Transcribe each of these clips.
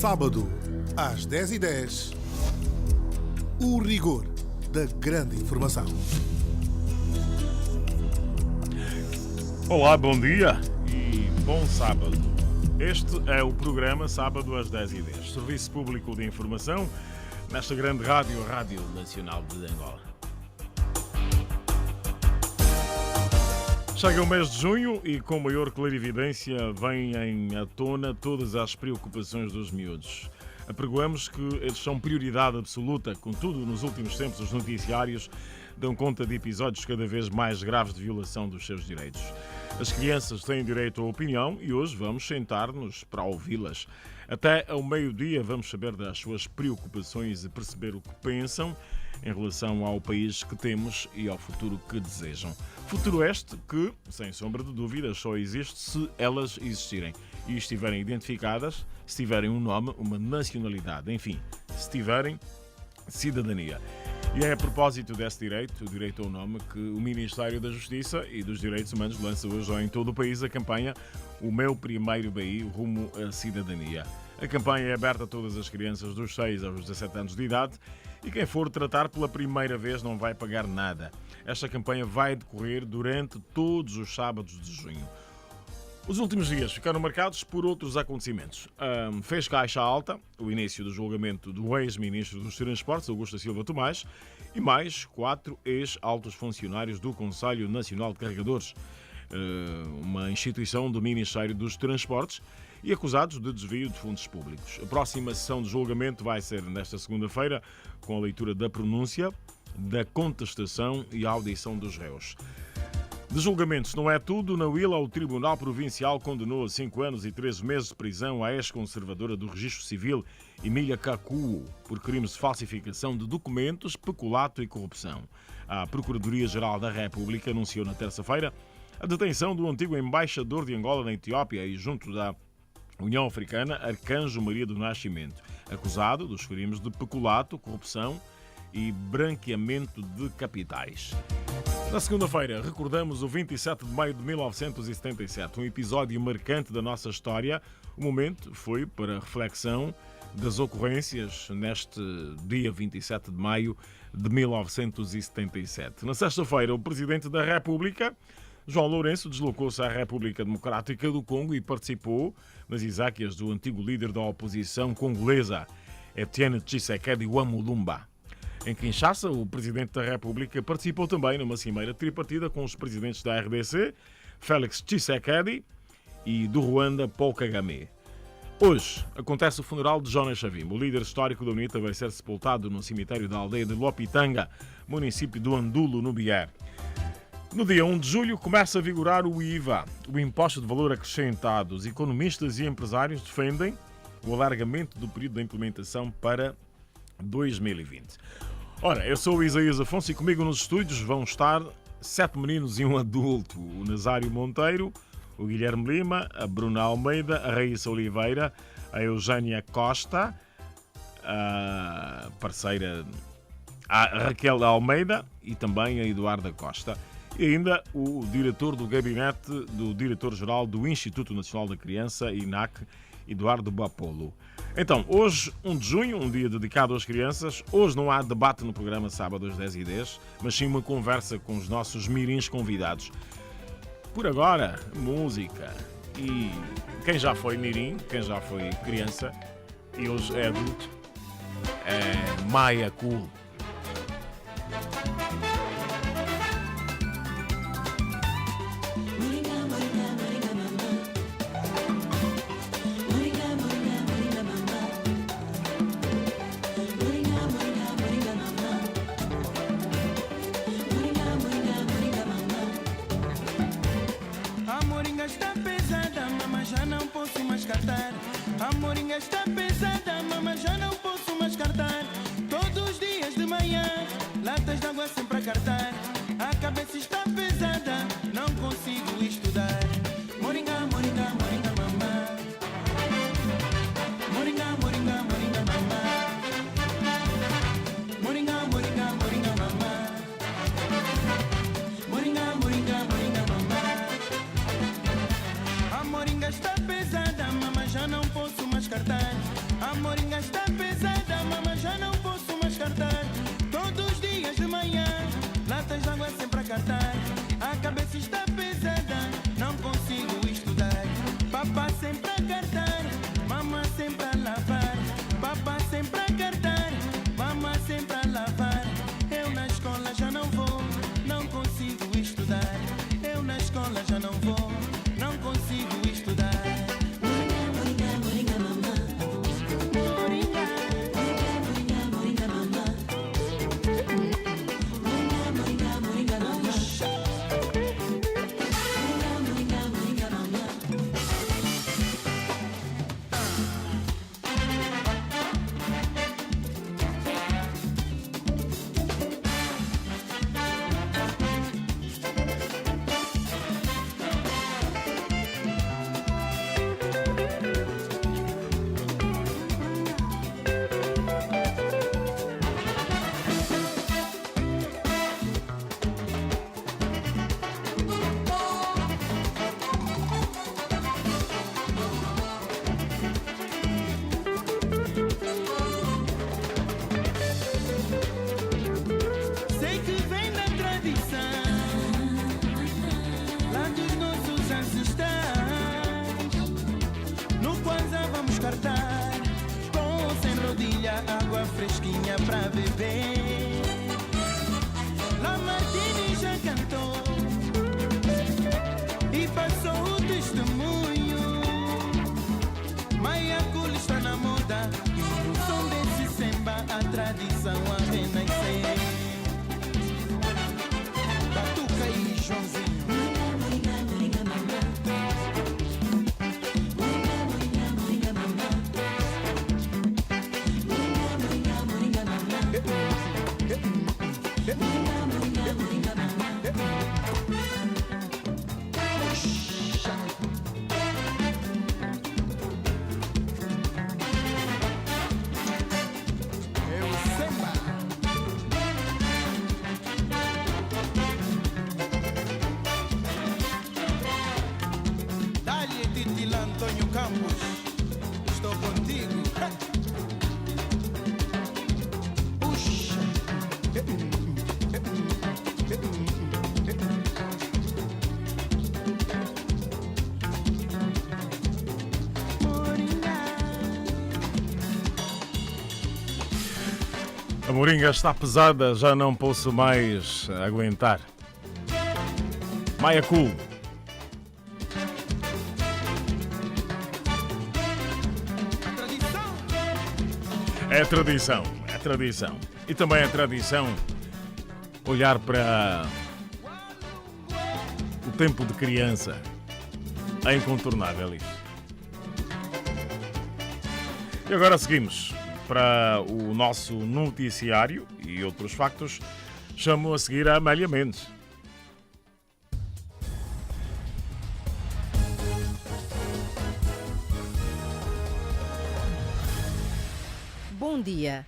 Sábado, às 10h10, o rigor da grande informação. Olá, bom dia e bom sábado. Este é o programa Sábado às 10h10, Serviço Público de Informação, nesta grande rádio, a Rádio Nacional de Angola. Chega o mês de junho e com maior clarividência vêm à tona todas as preocupações dos miúdos. Apregoamos que eles são prioridade absoluta, contudo, nos últimos tempos os noticiários dão conta de episódios cada vez mais graves de violação dos seus direitos. As crianças têm direito à opinião e hoje vamos sentar-nos para ouvi-las. Até ao meio-dia vamos saber das suas preocupações e perceber o que pensam em relação ao país que temos e ao futuro que desejam. Futuro este que, sem sombra de dúvidas, só existe se elas existirem e estiverem identificadas, se tiverem um nome, uma nacionalidade, enfim, se tiverem cidadania. E é a propósito desse direito, o direito ao nome, que o Ministério da Justiça e dos Direitos Humanos lança hoje em todo o país a campanha O Meu Primeiro BI rumo à cidadania. A campanha é aberta a todas as crianças dos 6 aos 17 anos de idade e quem for tratar pela primeira vez não vai pagar nada. Esta campanha vai decorrer durante todos os sábados de junho. Os últimos dias ficaram marcados por outros acontecimentos. Fez caixa alta o início do julgamento do ex-ministro dos Transportes, Augusto Silva Tomás, e mais 4 ex-altos funcionários do Conselho Nacional de Carregadores, uma instituição do Ministério dos Transportes, e acusados de desvio de fundos públicos. A próxima sessão de julgamento vai ser nesta segunda-feira, com a leitura da pronúncia, da contestação e a audição dos réus. De julgamentos não é tudo. Na Huila, o Tribunal Provincial condenou a 5 anos e 13 meses de prisão a ex-conservadora do Registro Civil, Emília Kakuo, por crimes de falsificação de documentos, peculato e corrupção. A Procuradoria-Geral da República anunciou na terça-feira a detenção do antigo embaixador de Angola na Etiópia e junto da União Africana, Arcanjo Maria do Nascimento, acusado dos crimes de peculato, corrupção e branqueamento de capitais. Na segunda-feira, recordamos o 27 de maio de 1977, um episódio marcante da nossa história. O momento foi para reflexão das ocorrências neste dia 27 de maio de 1977. Na sexta-feira, o Presidente da República, João Lourenço, deslocou-se à República Democrática do Congo e participou nas exáquias do antigo líder da oposição congolesa, Etienne Tshisekedi Wamulumba. Em Kinshasa, o Presidente da República participou também numa cimeira tripartida com os presidentes da RDC, Félix Tshisekedi, e do Ruanda, Paul Kagame. Hoje acontece o funeral de Jonas Savimbi. O líder histórico da UNITA vai ser sepultado no cemitério da aldeia de Lopitanga, município do Andulo, no Bié. No dia 1 de julho começa a vigorar o IVA, o Imposto de Valor Acrescentado. Os economistas e empresários defendem o alargamento do período de implementação para 2020. Ora, eu sou o Isaías Afonso e comigo nos estúdios vão estar 7 meninos e um adulto. O Nazário Monteiro, o Guilherme Lima, a Bruna Almeida, a Raíssa Oliveira, a Eugénia Costa, a parceira a Raquel Almeida e também a Eduarda Costa. E ainda o diretor do gabinete do diretor-geral do Instituto Nacional da Criança, INAC, Eduardo Bapolo. Então, hoje, 1 de junho, um dia dedicado às crianças. Hoje não há debate no programa Sábado às 10h10, mas sim uma conversa com os nossos mirins convidados. Por agora, música. E quem já foi mirim, quem já foi criança e hoje é adulto, é Maia Cool. A moringa está pesada, mama, já não posso mais cartar. Todos os dias de manhã, latas de água sempre a cartar. A cabeça está pesada, não consigo estudar. Moringa, moringa, moringa, mamá. Moringa, moringa, moringa, mamá. Moringa, moringa, moringa, mamá. Moringa, moringa, moringa, mamá. A moringa está pesada, mama, já não posso mais cartar. fresquinha pra beber. La Martini já cantou e passou o testemunho. Maia Cool está na moda e no som desse samba a tradição a renascer. Batuca e Joãozinho. Antônio Campos, estou contigo. Puxa. A moringa está pesada, já não posso mais aguentar. Maia Cool. É tradição. E também é tradição olhar para o tempo de criança. É incontornável isso. E agora seguimos para o nosso noticiário e outros factos. Chamo a seguir a Amélia Mendes. Bom dia.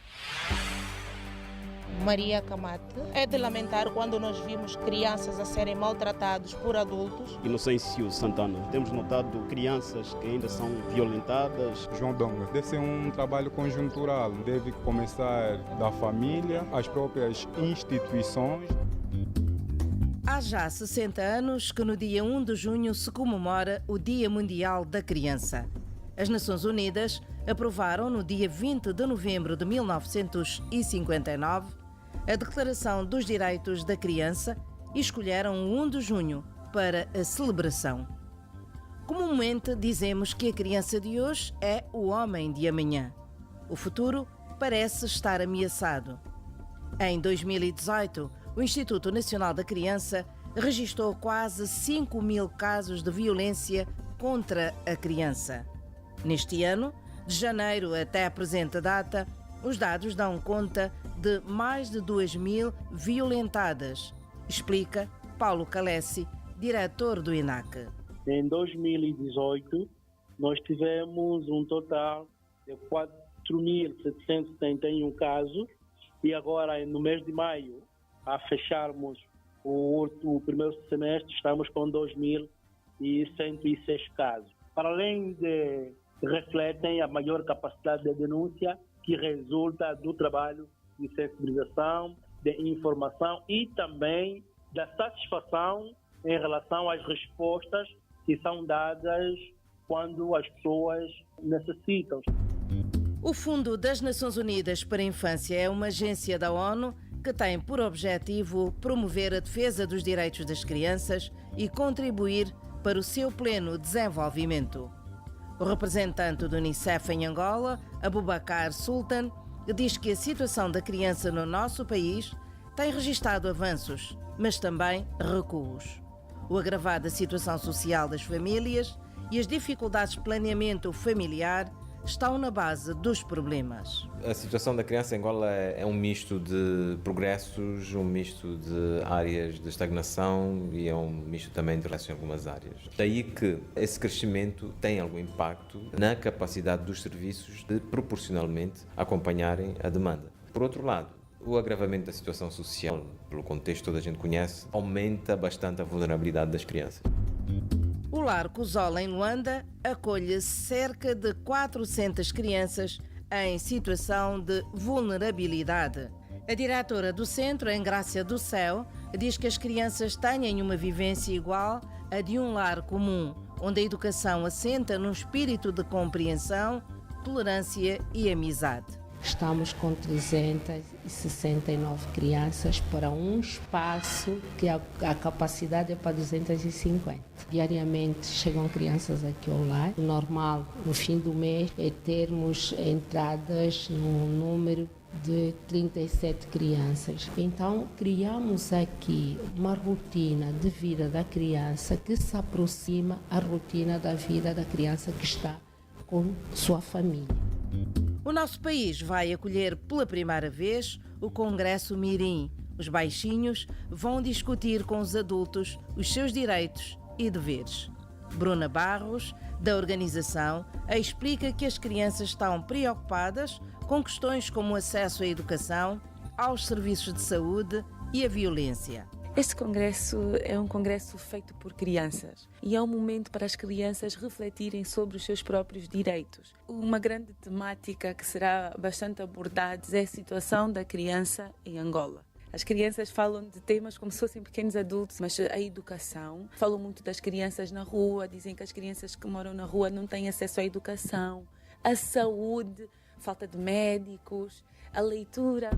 Maria Camate. É de lamentar quando nós vimos crianças a serem maltratadas por adultos. Inocêncio Santana. Temos notado crianças que ainda são violentadas. João Donga. Deve ser um trabalho conjuntural. Deve começar da família, as próprias instituições. Há já 60 anos que no dia 1 de junho se comemora o Dia Mundial da Criança. As Nações Unidas aprovaram no dia 20 de novembro de 1959 a Declaração dos Direitos da Criança e escolheram o 1 de junho para a celebração. Comumente dizemos que a criança de hoje é o homem de amanhã. O futuro parece estar ameaçado. Em 2018, o Instituto Nacional da Criança registrou quase 5.000 casos de violência contra a criança. Neste ano, de janeiro até a presente data, os dados dão conta de mais de 2.000 violentadas, explica Paulo Calessi, diretor do INAC. Em 2018, nós tivemos um total de 4.771 casos e agora, no mês de maio, a fecharmos o primeiro semestre, estamos com 2.106 casos. Para além de refletem a maior capacidade de denúncia que resulta do trabalho de sensibilização, de informação e também da satisfação em relação às respostas que são dadas quando as pessoas necessitam. O Fundo das Nações Unidas para a Infância é uma agência da ONU que tem por objetivo promover a defesa dos direitos das crianças e contribuir para o seu pleno desenvolvimento. O representante do Unicef em Angola, Abubakar Sultan, diz que a situação da criança no nosso país tem registrado avanços, mas também recuos. O agravado da situação social das famílias e as dificuldades de planeamento familiar estão na base dos problemas. A situação da criança em Angola é um misto de progressos, um misto de áreas de estagnação e é um misto também de relação em algumas áreas. Daí que esse crescimento tem algum impacto na capacidade dos serviços de proporcionalmente acompanharem a demanda. Por outro lado, o agravamento da situação social, pelo contexto que toda a gente conhece, aumenta bastante a vulnerabilidade das crianças. O Lar Cusola, em Luanda, acolhe cerca de 400 crianças em situação de vulnerabilidade. A diretora do centro, Engrácia do Céu, diz que as crianças têm uma vivência igual à de um lar comum, onde a educação assenta num espírito de compreensão, tolerância e amizade. Estamos com 369 crianças para um espaço que a capacidade é para 250. Diariamente chegam crianças aqui ao lar. O normal, no fim do mês, é termos entradas no número de 37 crianças. Então, criamos aqui uma rotina de vida da criança que se aproxima à rotina da vida da criança que está com sua família. O nosso país vai acolher pela primeira vez o Congresso Mirim. Os baixinhos vão discutir com os adultos os seus direitos e deveres. Bruna Barros, da organização, explica que as crianças estão preocupadas com questões como o acesso à educação, aos serviços de saúde e a violência. Este congresso é um congresso feito por crianças e é um momento para as crianças refletirem sobre os seus próprios direitos. Uma grande temática que será bastante abordada é a situação da criança em Angola. As crianças falam de temas como se fossem pequenos adultos, mas a educação, falam muito das crianças na rua, dizem que as crianças que moram na rua não têm acesso à educação, à saúde, falta de médicos, a leitura.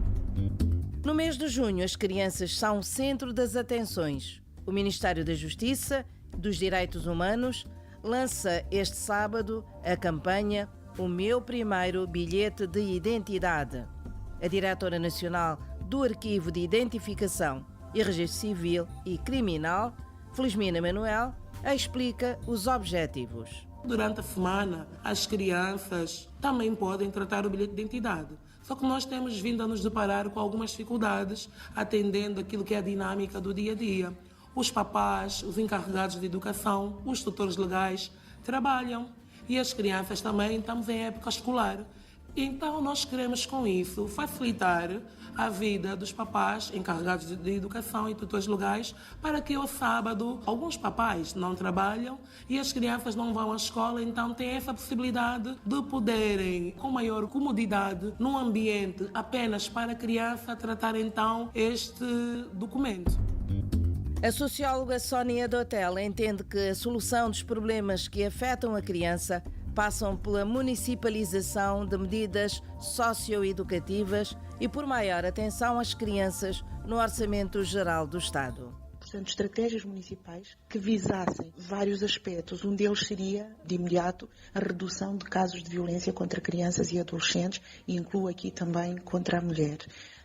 No mês de junho, as crianças são o centro das atenções. O Ministério da Justiça e dos Direitos Humanos lança este sábado a campanha O Meu Primeiro Bilhete de Identidade. A diretora nacional do Arquivo de Identificação e Registro Civil e Criminal, Felizmina Manuel, explica os objetivos. Durante a semana, as crianças também podem tratar o bilhete de identidade. Só que nós temos vindo a nos deparar com algumas dificuldades, atendendo aquilo que é a dinâmica do dia a dia. Os papás, os encarregados de educação, os tutores legais trabalham e as crianças também estamos em época escolar. Então nós queremos com isso facilitar a vida dos papás encarregados de educação e tutores legais para que ao sábado alguns papás não trabalham e as crianças não vão à escola, então tem essa possibilidade de poderem com maior comodidade num ambiente apenas para a criança tratar então este documento. A socióloga Sónia Dotel entende que a solução dos problemas que afetam a criança passam pela municipalização de medidas socioeducativas e por maior atenção às crianças no Orçamento Geral do Estado. Portanto, estratégias municipais que visassem vários aspectos. Um deles seria, de imediato, a redução de casos de violência contra crianças e adolescentes e incluo aqui também contra a mulher.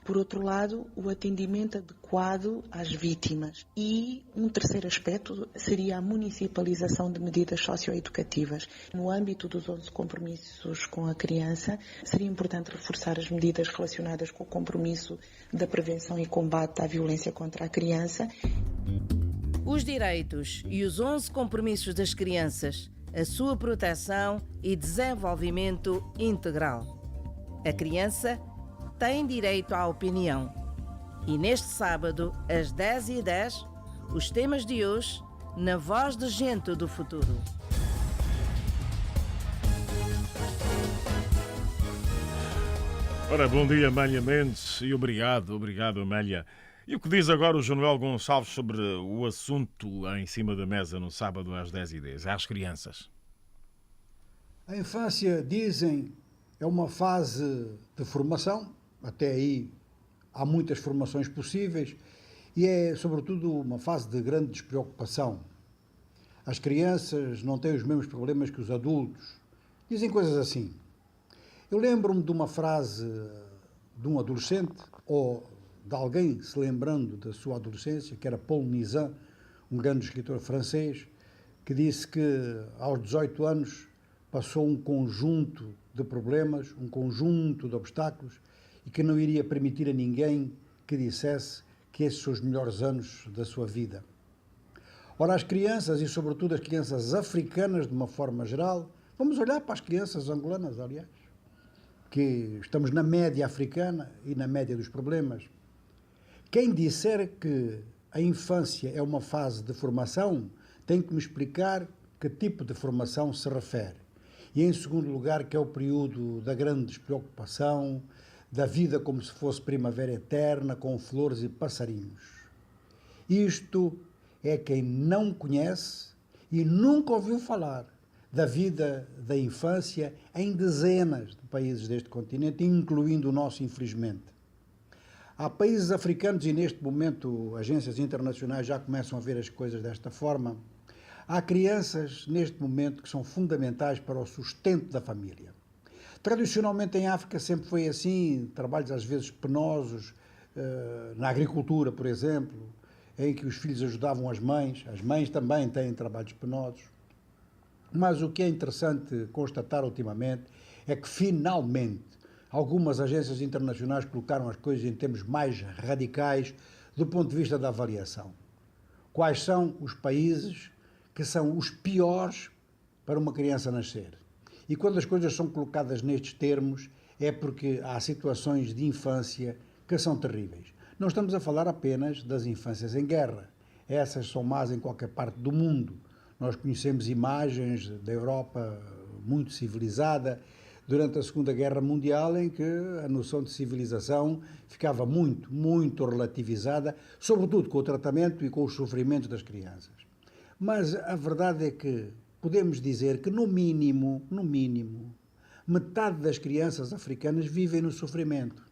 Por outro lado, o atendimento adequado às vítimas. E um terceiro aspecto seria a municipalização de medidas socioeducativas. No âmbito dos 11 compromissos com a criança, seria importante reforçar as medidas relacionadas com o compromisso da prevenção e combate à violência contra a criança. Os direitos e os 11 compromissos das crianças, a sua proteção e desenvolvimento integral. A criança tem direito à opinião. E neste sábado, às 10h10, os temas de hoje, na Voz de Gente do Futuro. Ora, bom dia, Amélia Mendes, e obrigado, Amélia. E o que diz agora o João Gonçalves sobre o assunto em cima da mesa no sábado às 10h10, às crianças? A infância, dizem, é uma fase de formação. Até aí há muitas formações possíveis e é, sobretudo, uma fase de grande despreocupação. As crianças não têm os mesmos problemas que os adultos. Dizem coisas assim. Eu lembro-me de uma frase de um adolescente, ou de alguém se lembrando da sua adolescência, que era Paul Nizan, um grande escritor francês, que disse que aos 18 anos passou um conjunto de problemas, um conjunto de obstáculos, e que não iria permitir a ninguém que dissesse que esses são os melhores anos da sua vida. Ora, as crianças, e sobretudo as crianças africanas de uma forma geral, vamos olhar para as crianças angolanas, aliás, que estamos na média africana e na média dos problemas. Quem disser que a infância é uma fase de formação, tem que me explicar que tipo de formação se refere. E, em segundo lugar, que é o período da grande despreocupação, da vida como se fosse primavera eterna, com flores e passarinhos. Isto é quem não conhece e nunca ouviu falar da vida da infância em dezenas de países deste continente, incluindo o nosso, infelizmente. Há países africanos, e neste momento agências internacionais já começam a ver as coisas desta forma, há crianças neste momento que são fundamentais para o sustento da família. Tradicionalmente em África sempre foi assim, trabalhos às vezes penosos, na agricultura, por exemplo, em que os filhos ajudavam as mães também têm trabalhos penosos. Mas o que é interessante constatar ultimamente é que, finalmente, algumas agências internacionais colocaram as coisas em termos mais radicais do ponto de vista da avaliação. Quais são os países que são os piores para uma criança nascer? E quando as coisas são colocadas nestes termos, é porque há situações de infância que são terríveis. Não estamos a falar apenas das infâncias em guerra. Essas são más em qualquer parte do mundo. Nós conhecemos imagens da Europa muito civilizada durante a Segunda Guerra Mundial, em que a noção de civilização ficava muito relativizada, sobretudo com o tratamento e com os sofrimentos das crianças. Mas a verdade é que podemos dizer que, no mínimo, metade das crianças africanas vivem no sofrimento,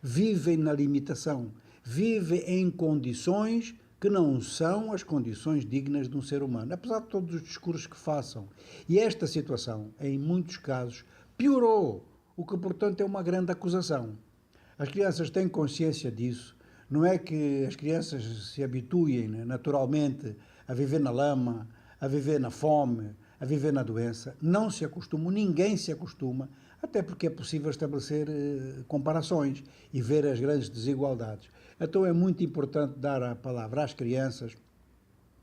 vivem na limitação, vivem em condições que não são as condições dignas de um ser humano, apesar de todos os discursos que façam. E esta situação, em muitos casos, piorou, o que, portanto, é uma grande acusação. As crianças têm consciência disso. Não é que as crianças se habituem naturalmente a viver na lama, a viver na fome, a viver na doença. Não se acostumam, ninguém se acostuma, até porque é possível estabelecer comparações e ver as grandes desigualdades. Então é muito importante dar a palavra às crianças,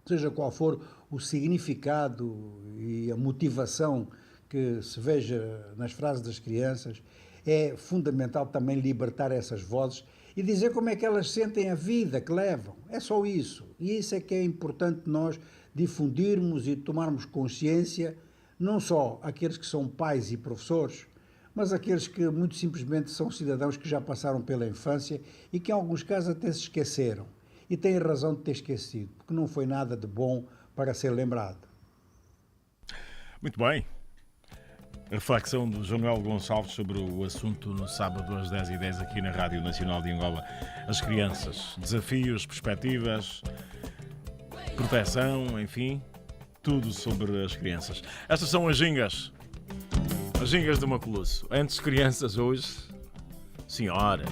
seja qual for o significado e a motivação que se veja nas frases das crianças. É fundamental também libertar essas vozes e dizer como é que elas sentem a vida que levam. É só isso. E isso é que é importante nós difundirmos e tomarmos consciência, não só aqueles que são pais e professores, mas aqueles que muito simplesmente são cidadãos que já passaram pela infância e que em alguns casos até se esqueceram. E têm razão de ter esquecido, porque não foi nada de bom para ser lembrado. Muito bem. A reflexão do João Manuel Gonçalves sobre o assunto no sábado às 10h10 aqui na Rádio Nacional de Angola. As crianças, desafios, perspectivas, proteção, enfim, tudo sobre as crianças. Estas são as gingas de Maculusso. Antes crianças, hoje senhoras.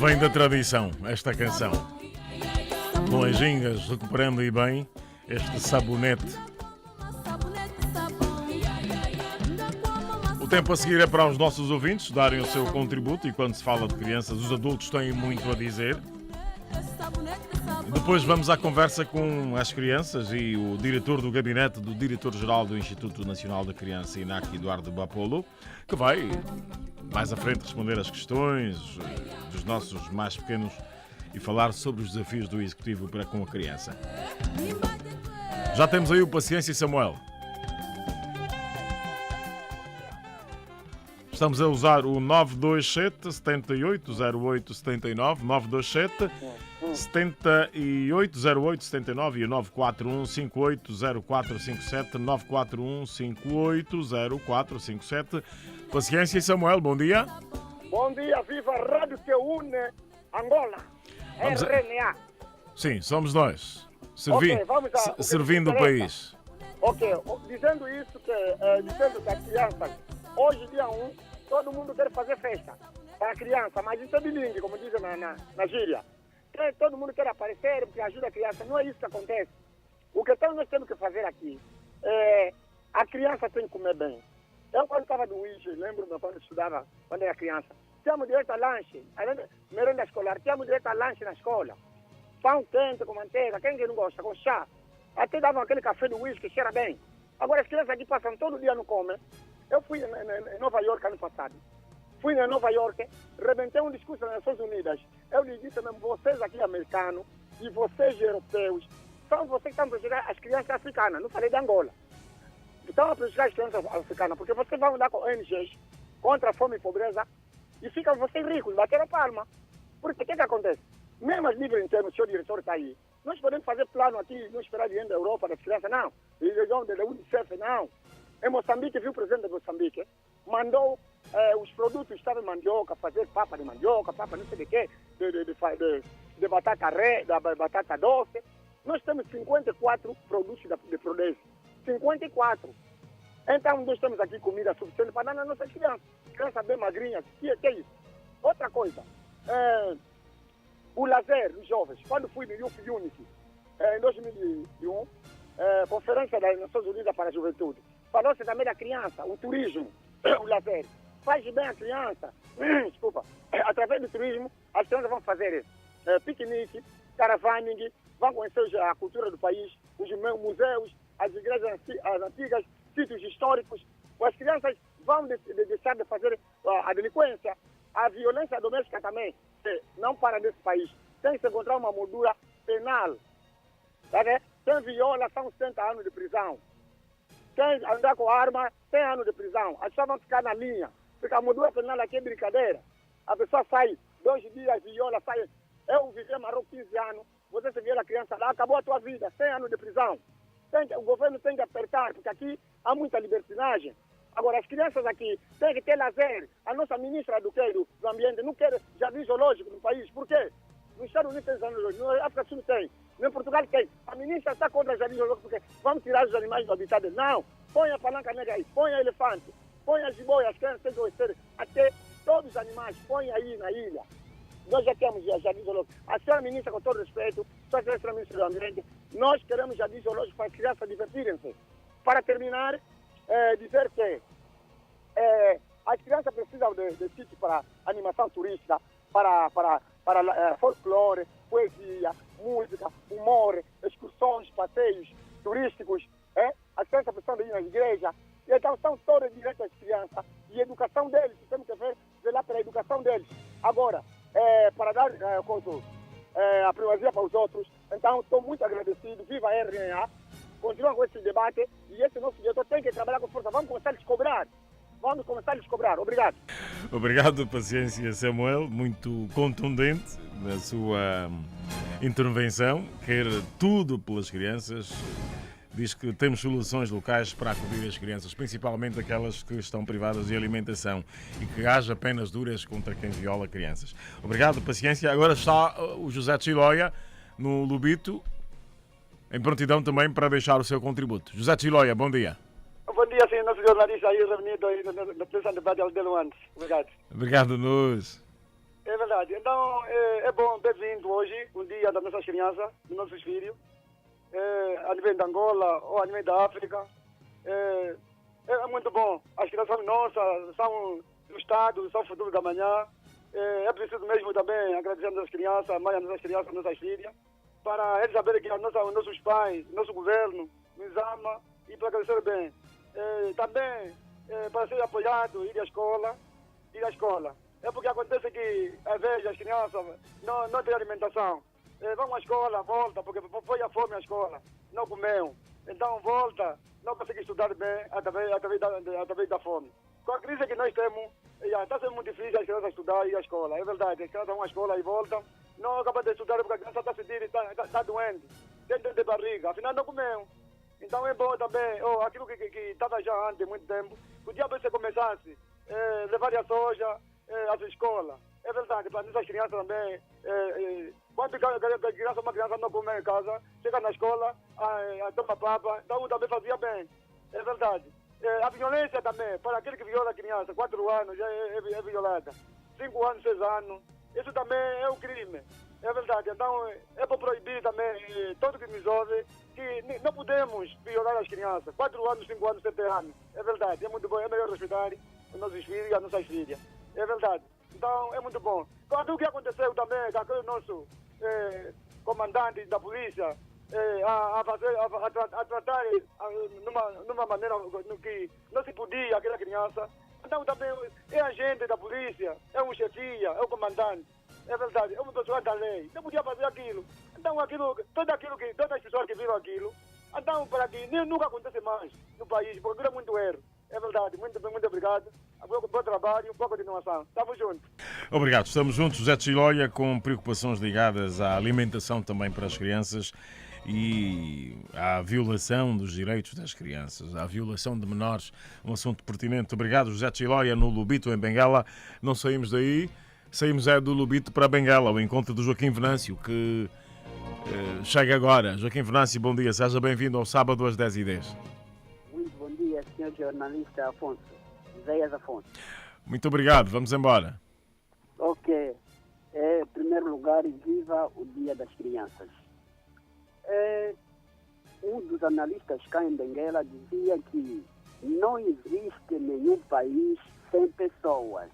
Vem da tradição esta canção, com as gingas recuperando e bem este sabonete. O tempo a seguir é para os nossos ouvintes darem o seu contributo, e quando se fala de crianças, os adultos têm muito a dizer. Depois vamos à conversa com as crianças e o diretor do gabinete do diretor-geral do Instituto Nacional da Criança, INAC, Eduardo Bapolo, que vai mais à frente responder às questões dos nossos mais pequenos e falar sobre os desafios do Executivo para com a criança. Já temos aí o Paciência e Samuel. Estamos a usar o 927 7808 79, 927 7808 79 e o 941 580457, 941 580457. Paciência e Samuel, bom dia. Bom dia, viva a Rádio que une Angola, RNA. Sim, somos nós, servindo o país. Ok, dizendo isso, dizendo que as crianças, hoje dia 1, todo mundo quer fazer festa para a criança, mas isso é bilingue, como dizem na gíria. Todo mundo quer aparecer porque ajuda a criança, não é isso que acontece. O que nós temos que fazer aqui é a criança tem que comer bem. Eu, quando estava no UIG, lembro-me quando estudava, quando era criança, tínhamos direito a lanche, merenda escolar, tínhamos direito a lanche na escola. Pão quente com manteiga, quem que não gosta, com chá. Até davam aquele café do UIG que cheira bem. Agora as crianças aqui passam todo dia, não comem. Eu fui em Nova York ano passado. Fui em Nova York, rebentei um discurso nas Nações Unidas. Eu lhe disse mesmo, vocês aqui americanos e vocês europeus, são vocês que estão prejudicar as crianças africanas. Não falei de Angola. Estão a prejudicar as crianças africanas, porque vocês vão andar com ONGs contra a fome e pobreza e ficam vocês ricos, bateram palma. Porque o que acontece? Mesmo a nível interno, o seu diretor está aí. Nós podemos fazer plano aqui, não esperar dinheiro da Europa, das crianças, não. E da Unicef, não. Em Moçambique, viu o presidente de Moçambique, mandou os produtos, estavam mandioca, fazer papa de mandioca, papa não sei de quê, de batata doce. Nós temos 54 produtos de produtos. 54. Então, nós temos aqui comida suficiente para dar nas nossas crianças. Crianças bem magrinhas, que é isso? Outra coisa, o lazer dos jovens. Quando fui no Youth Unity, em 2001, Conferência das Nações Unidas para a Juventude, falou-se também da criança, o turismo, o lazer. Faz bem a criança. Desculpa. Através do turismo, as crianças vão fazer piquenique, caravaning, vão conhecer a cultura do país, os museus, as igrejas antigas, sítios históricos. As crianças vão deixar de fazer a delinquência, a violência doméstica também. Não para nesse país. Tem que se encontrar uma moldura penal. Tá vendo? Quem viola são 60 anos de prisão. Quem andar com arma, 100 anos de prisão. As pessoas vão ficar na linha. Porque a moldura penal aqui é brincadeira. A pessoa sai 2 dias, viola, sai. Eu vivi em Marrocos 15 anos. Você se viola a criança lá, acabou a tua vida. 100 anos de prisão. O governo tem que apertar, porque aqui há muita libertinagem. Agora, as crianças aqui têm que ter lazer. A nossa ministra do Ambiente não quer jardim zoológico no país. Por quê? Nos Estados Unidos tem jardim zoológico, na África do Sul tem, em Portugal tem. A ministra está contra jardim zoológico porque vamos tirar os animais do habitat dele. Não, põe a palanca negra aí, põe a elefante, põe a jiboia, as crianças têm que conhecer até todos os animais, põe aí na ilha. Nós já temos jardim zoológico. A senhora ministra, com todo respeito, a senhora ministra do Ambiente, nós queremos jardim zoológico para as crianças divertirem-se. Para terminar, dizer que as crianças precisam de sítios para animação turística, para folclore, poesia, música, humor, excursões, passeios turísticos. As crianças precisam de ir na igreja. Então são todas direitos das crianças e a educação deles. Temos que velar pela educação deles. Agora, para dar a primazia para os outros, então estou muito agradecido. Viva a RNA. Continua com esse debate e esse nosso diretor tem que trabalhar com força. Vamos começar a lhes cobrar. Vamos começar a lhes cobrar. Obrigado. Obrigado, paciência, Samuel. Muito contundente na sua intervenção. Quer tudo pelas crianças. Diz que temos soluções locais para acudir as crianças, principalmente aquelas que estão privadas de alimentação, e que haja penas duras contra quem viola crianças. Obrigado, paciência. Agora está o José Chiloia no Lubito, em prontidão também para deixar o seu contributo. José Chiloia, bom dia. Bom dia, senhor nosso jornalista aí reunido aí na presença de Rádio Aldelo antes. Obrigado. Obrigado, Nus. É verdade. Então, é bom ter vindo hoje, um dia das nossas crianças, dos nossos filhos, a nível da Angola ou a nível da África. É muito bom. As crianças nossas são o Estado, são o futuro da manhã. É preciso mesmo também agradecer às nossas crianças, a mãe das nossas crianças, às nossas filhas, para eles saberem que nossos pais, nosso governo nos ama e para crescer bem. Também para ser apoiado, ir à escola. É porque acontece que às vezes as crianças não têm alimentação. Vão à escola, volta, porque foi a fome à escola, não comeu. Então volta, não consegue estudar bem através da fome. Com a crise que nós temos, Está sendo muito difícil as crianças estudar e ir à escola. É verdade, as crianças vão à escola e voltam. Não acabam de estudar porque a criança está sentindo, está doente, tem dor de barriga, afinal não comeu. Então é bom também, aquilo que estava já antes, muito tempo, podia você começasse levar a soja às escolas. É verdade, para essas crianças também, quando uma criança não come em casa, chega na escola, toma papa, então também fazia bem. É verdade. A violência também, para aquele que viola a criança, 4 anos já é violada, 5 anos, 6 anos, isso também é um crime. É verdade, então é para proibir também, todo que nos ouve, que não podemos violar as crianças, 4 anos, 5 anos, 7 anos. É verdade, é muito bom, é melhor respeitar os nossos filhos e as nossas filhas. É verdade, então é muito bom. Quando o que aconteceu também, com aquele nosso comandante da polícia, a tratar numa maneira que não se podia aquela criança. Então também é agente da polícia, é um chefia, é um comandante. É verdade, é uma pessoa da lei. Não podia fazer aquilo. Então todas as pessoas que viram aquilo, então para que nunca acontece mais no país, porque é muito erro. É verdade, muito obrigado. Bom trabalho, boa continuação. Estamos juntos. Obrigado, estamos juntos. José Chiloia, com preocupações ligadas à alimentação também para as crianças e à violação dos direitos das crianças, à violação de menores, um assunto pertinente. Obrigado, José Chiloia, no Lubito, em Benguela. Não saímos daí, saímos do Lubito para Benguela, ao encontro do Joaquim Venâncio, que chega agora. Joaquim Venâncio, bom dia, seja bem-vindo ao sábado às 10h10. Muito bom dia, senhor jornalista Afonso, Zéias Afonso. Muito obrigado, vamos embora. Ok. Em primeiro lugar, viva o Dia das Crianças. Um dos analistas cá em Benguela dizia que não existe nenhum país sem pessoas.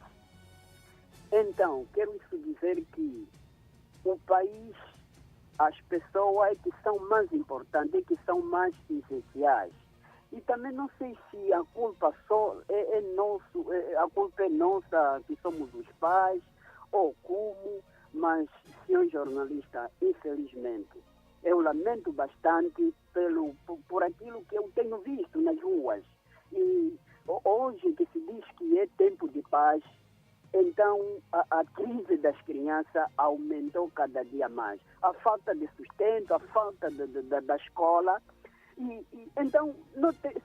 Então, quero isso dizer que o país, as pessoas é que são mais importantes, é que são mais essenciais. E também não sei se a culpa a culpa é nossa, que somos os pais, ou como, mas, senhor jornalista, infelizmente, eu lamento bastante por aquilo que eu tenho visto nas ruas. E hoje que se diz que é tempo de paz, então a crise das crianças aumentou cada dia mais. A falta de sustento, a falta da escola. Então,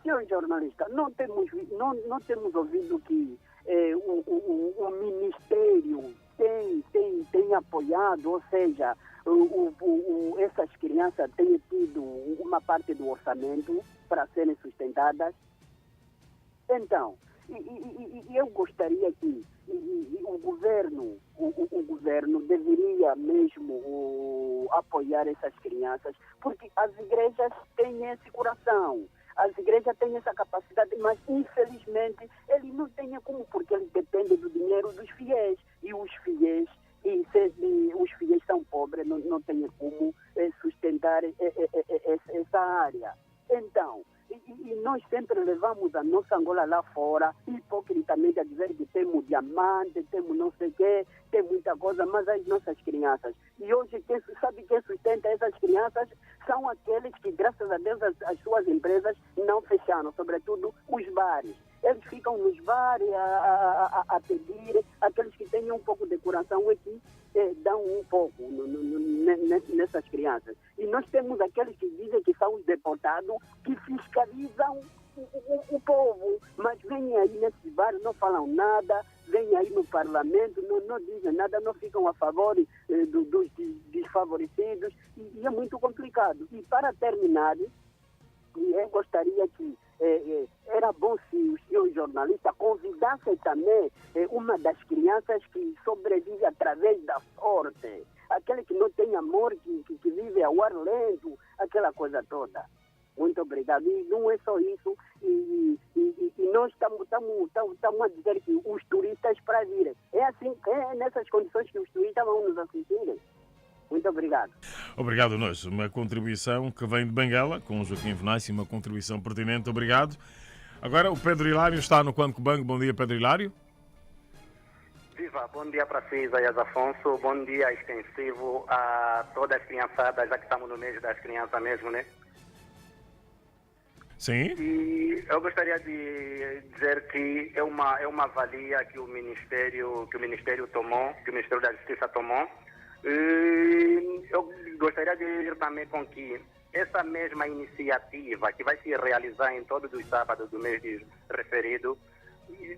senhor jornalista, não temos ouvido que o Ministério tem apoiado, ou seja, essas crianças têm tido uma parte do orçamento para serem sustentadas. Então, eu gostaria que o governo deveria mesmo apoiar essas crianças, porque as igrejas têm esse coração, as igrejas têm essa capacidade, mas infelizmente ele não tem como, porque ele depende do dinheiro dos fiéis, e os fiéis são pobres, não têm como sustentar essa área. Então, e nós sempre levamos a nossa Angola lá fora, hipocritamente a dizer que temos diamante, temos não sei o quê, tem muita coisa, mas as nossas crianças. E hoje, quem sustenta essas crianças são aqueles que, graças a Deus, as suas empresas não fecharam, sobretudo os bares. Eles ficam nos bares a pedir, aqueles que têm um pouco de coração aqui, dão um pouco nessas crianças. E nós temos aqueles que dizem que são os deportados, que fiscalizam o povo, mas vêm aí nesses bares, não falam nada, vêm aí no parlamento, não dizem nada, não ficam a favor dos desfavorecidos, e é muito complicado. E para terminar, eu gostaria que era bom se o senhor jornalista convidasse também uma das crianças que sobrevive através da sorte, aquele que não tem amor, que vive ao ar lento, aquela coisa toda. Muito obrigado. E não é só isso, e nós estamos a dizer que os turistas para virem. É assim, é nessas condições que os turistas vão nos assistirem. Muito obrigado. Obrigado a nós. Uma contribuição que vem de Benguela, com o Joaquim Venâncio, uma contribuição pertinente. Obrigado. Agora o Pedro Hilário está no Quanco Banco. Bom dia, Pedro Hilário. Viva, bom dia para si, Zéias Afonso. Bom dia extensivo a todas as criançadas, já que estamos no mês das crianças mesmo, né? Sim. E eu gostaria de dizer que é uma valia que o Ministério tomou, que o Ministério da Justiça tomou. E eu gostaria de ir também com que essa mesma iniciativa que vai se realizar em todos os sábados do mês referido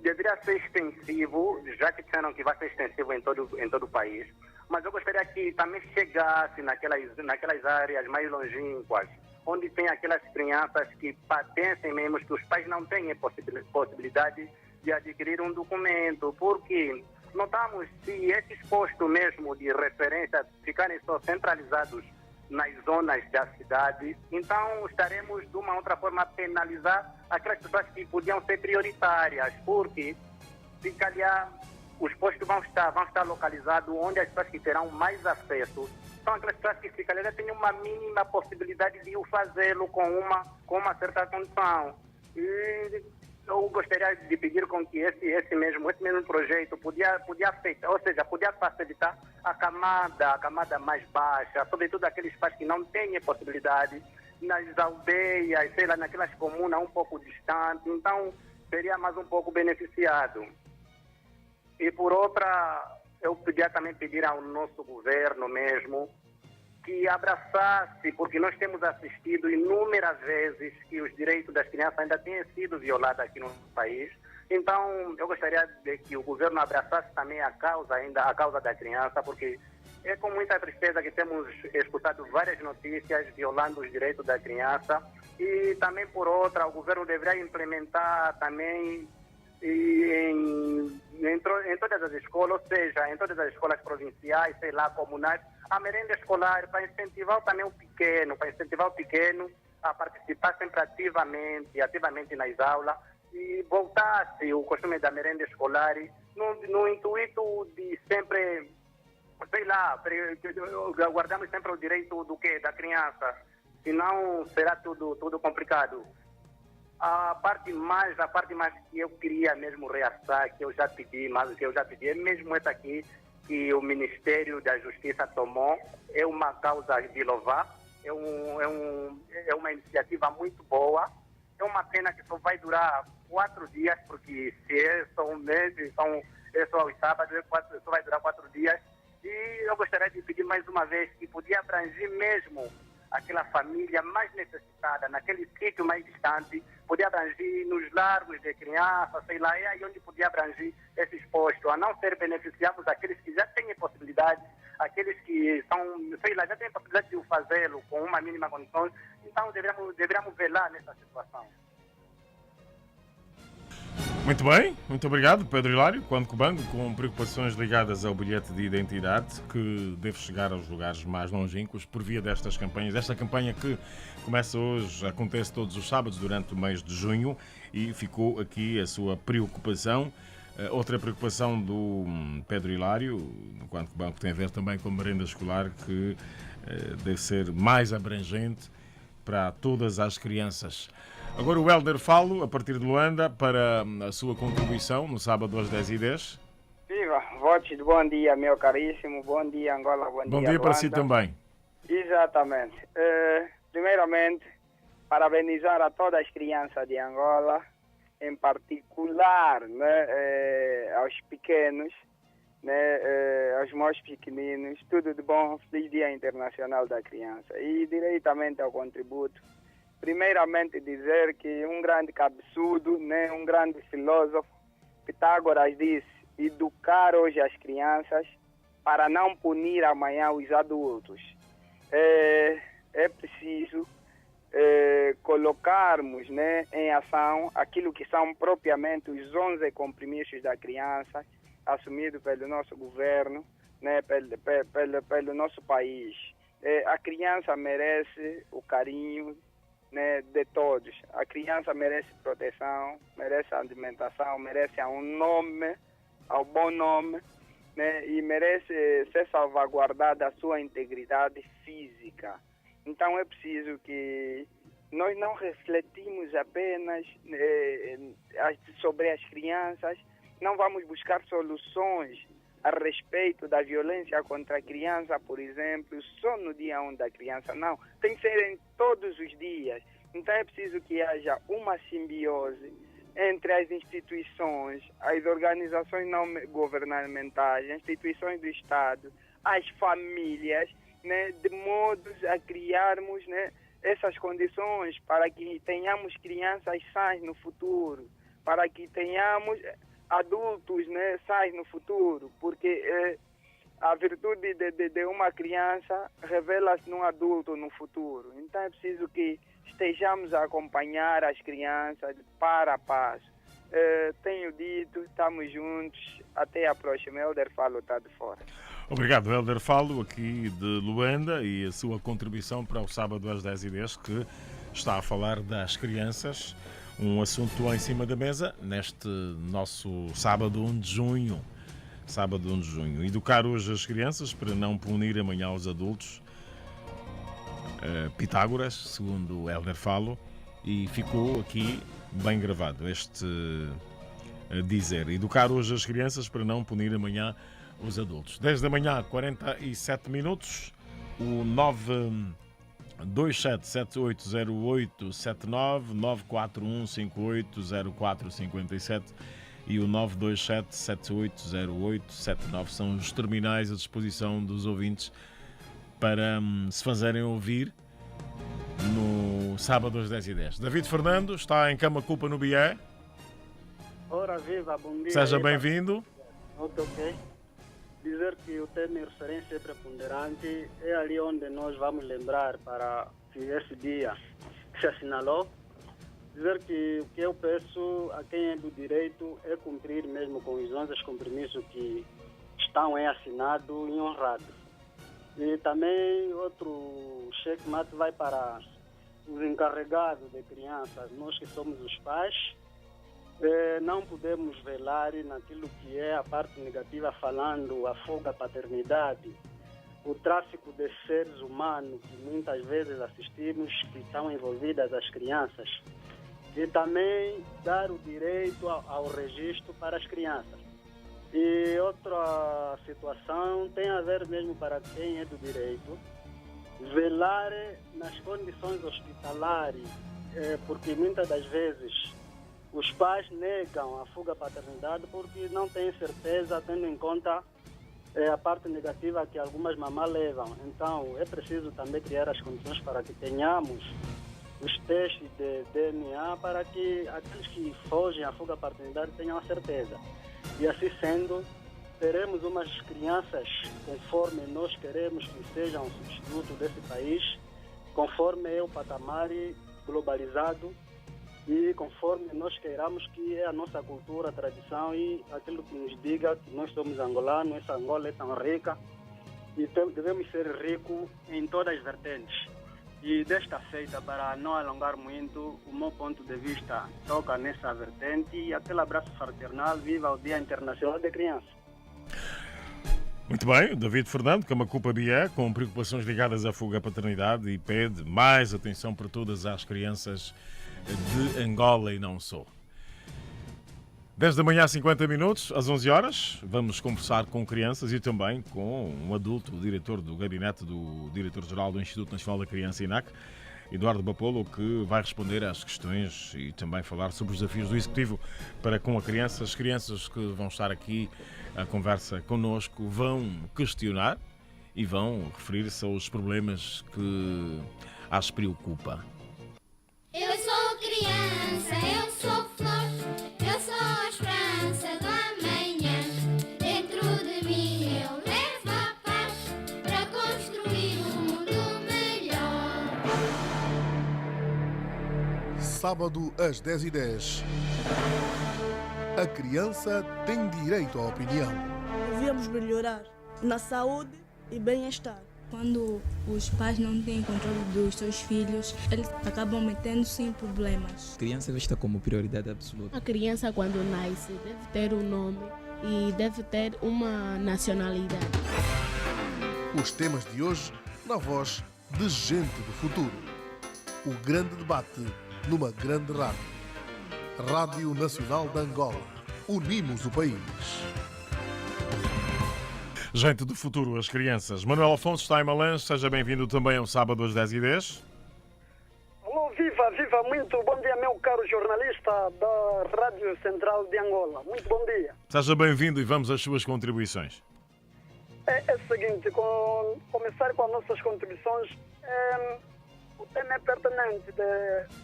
deveria ser extensivo, já que disseram que vai ser extensivo em todo o país, mas eu gostaria que também chegasse naquelas áreas mais longínquas, onde tem aquelas crianças que padecem mesmo, que os pais não têm possibilidade de adquirir um documento, porque notamos se esses postos mesmo de referência ficarem só centralizados nas zonas da cidade, então estaremos de uma outra forma a penalizar aquelas pessoas que podiam ser prioritárias, porque se calhar os postos vão estar localizados onde as pessoas que terão mais acesso são aquelas pessoas que se calhar têm uma mínima possibilidade de o fazê-lo com uma certa condição. E eu gostaria de pedir com que esse mesmo projeto podia afetar, ou seja, podia facilitar a camada mais baixa, sobretudo aqueles pais que não têm possibilidade nas aldeias, sei lá, naquelas comunas um pouco distantes, então seria mais um pouco beneficiado. E por outra, eu podia também pedir ao nosso governo mesmo que abraçasse, porque nós temos assistido inúmeras vezes que os direitos das crianças ainda têm sido violados aqui no país. Então, eu gostaria de que o governo abraçasse também a causa da criança, porque é com muita tristeza que temos escutado várias notícias violando os direitos da criança. E também, por outra, o governo deveria implementar também em todas as escolas, ou seja, em todas as escolas provinciais, sei lá, comunais, a merenda escolar, para incentivar também o pequeno a participar sempre ativamente nas aulas, e voltasse o costume da merenda escolar no intuito de sempre, sei lá, guardamos sempre o direito da criança, senão será tudo complicado. A parte mais que eu queria mesmo realçar, que eu já pedi, é mesmo essa aqui, que o Ministério da Justiça tomou, é uma causa de louvar, é uma iniciativa muito boa. É uma pena que só vai durar 4 dias, porque se é só um mês, é só aos sábados, só vai durar 4 dias. E eu gostaria de pedir mais uma vez que podia abranger mesmo aquela família mais necessitada, naquele sítio mais distante, podia abranger nos largos de crianças, sei lá, é aí onde podia abranger esses postos, a não ser beneficiados aqueles que já têm possibilidade, aqueles que são, sei lá, já têm possibilidade de o fazê-lo com uma mínima condição. Então deveríamos velar nessa situação. Muito bem, muito obrigado, Pedro Hilário. Quando Cubango, com preocupações ligadas ao bilhete de identidade, que deve chegar aos lugares mais longínquos por via destas campanhas. Esta campanha que começa hoje, acontece todos os sábados durante o mês de junho, e ficou aqui a sua preocupação. Outra preocupação do Pedro Hilário, no Quando Cubango, tem a ver também com a merenda escolar, que deve ser mais abrangente para todas as crianças. Agora o Helder Falo, a partir de Luanda, para a sua contribuição no sábado às 10h10. Viva, votos de bom dia, meu caríssimo. Bom dia, Angola. Bom dia para si também. Exatamente. Primeiramente, parabenizar a todas as crianças de Angola, em particular, né, aos pequenos, né, aos mais pequeninos. Tudo de bom, feliz Dia Internacional da Criança. E diretamente ao contributo, primeiramente dizer que um grande cabeçudo, né, um grande filósofo, Pitágoras, disse: educar hoje as crianças para não punir amanhã os adultos. É preciso colocarmos, né, em ação aquilo que são propriamente os 11 compromissos da criança, assumidos pelo nosso governo, né, pelo nosso país. A criança merece o carinho, né, de todos. A criança merece proteção, merece alimentação, merece um nome, um bom nome, né, e merece ser salvaguardada a sua integridade física. Então é preciso que nós não refletimos apenas sobre as crianças, não vamos buscar soluções a respeito da violência contra a criança, por exemplo, só no dia 1 da criança. Não, tem que ser em todos os dias. Então é preciso que haja uma simbiose entre as instituições, as organizações não governamentais, as instituições do Estado, as famílias, né, de modos a criarmos, né, essas condições para que tenhamos crianças sãs no futuro, para que tenhamos adultos, né, sãs no futuro, porque a virtude de uma criança revela-se num adulto no futuro. Então é preciso que estejamos a acompanhar as crianças para a paz. Tenho dito, estamos juntos, até a próxima. Helder Falo está de fora. Obrigado, Helder Falo, aqui de Luanda, e a sua contribuição para o sábado às 10h10, que está a falar das crianças, um assunto em cima da mesa neste nosso sábado 1 de junho. Sábado 1 de junho. Educar hoje as crianças para não punir amanhã os adultos. Pitágoras, segundo Helder Falo, e ficou aqui bem gravado este dizer: educar hoje as crianças para não punir amanhã os adultos. 10 da manhã, 47 minutos, o 927780879, 941580457 e o 927780879 são os terminais à disposição dos ouvintes para se fazerem ouvir no sábado às 10h10. David Fernando está em Cama Culpa no Bié. Ora viva, bom dia. Seja bem-vindo. Ok. Dizer que o tema de referência preponderante é ali onde nós vamos lembrar para que esse dia que se assinalou. Dizer que o que eu peço a quem é do direito é cumprir mesmo com os 11 compromissos que estão assinados e honrados. E também outro checkmate vai para os encarregados de crianças, nós que somos os pais. Não podemos velar naquilo que é a parte negativa, falando a fuga à paternidade, o tráfico de seres humanos que muitas vezes assistimos, que estão envolvidas as crianças, e também dar o direito ao registro para as crianças. E outra situação tem a ver mesmo para quem é do direito, velar nas condições hospitalares, porque muitas das vezes os pais negam a fuga à paternidade porque não têm certeza, tendo em conta a parte negativa que algumas mamás levam. Então, é preciso também criar as condições para que tenhamos os testes de DNA para que aqueles que fogem à fuga à paternidade tenham a certeza. E assim sendo, teremos umas crianças conforme nós queremos que sejam um substituto desse país, conforme é o patamar globalizado e conforme nós queiramos que é a nossa cultura, a tradição e aquilo que nos diga que nós somos angolanos, essa Angola é tão rica e devemos ser ricos em todas as vertentes. E desta feita, para não alongar muito, o meu ponto de vista toca nessa vertente e aquele abraço fraternal, viva o Dia Internacional da Criança. Muito bem, David Fernando, Cama Culpa Bié, com preocupações ligadas à fuga à paternidade e pede mais atenção para todas as crianças de Angola e não só. 10 da manhã, 50 minutos, às 11 horas, vamos conversar com crianças e também com um adulto, o diretor do gabinete do diretor-geral do Instituto Nacional da Criança, INAC, Eduardo Bapolo, que vai responder às questões e também falar sobre os desafios do Executivo para com a criança. As crianças que vão estar aqui à conversa connosco vão questionar e vão referir-se aos problemas que as preocupa. Eu sou criança, eu sou flor, eu sou a esperança do amanhã. Dentro de mim eu levo a paz para construir um mundo melhor. Sábado às 10h10. A criança tem direito à opinião. Devíamos melhorar na saúde e bem-estar. Quando os pais não têm controle dos seus filhos, eles acabam metendo-se em problemas. A criança é vista como prioridade absoluta. A criança, quando nasce, deve ter um nome e deve ter uma nacionalidade. Os temas de hoje na voz de gente do futuro. O grande debate numa grande rádio. Rádio Nacional de Angola. Unimos o país. Gente do futuro, as crianças. Manuel Afonso está em Malães, seja bem-vindo também ao sábado às 10h10. Alô, viva, muito bom dia, meu caro jornalista da Rádio Central de Angola. Muito bom dia. Seja bem-vindo e vamos às suas contribuições. É o seguinte, começar com as nossas contribuições, o tema é pertinente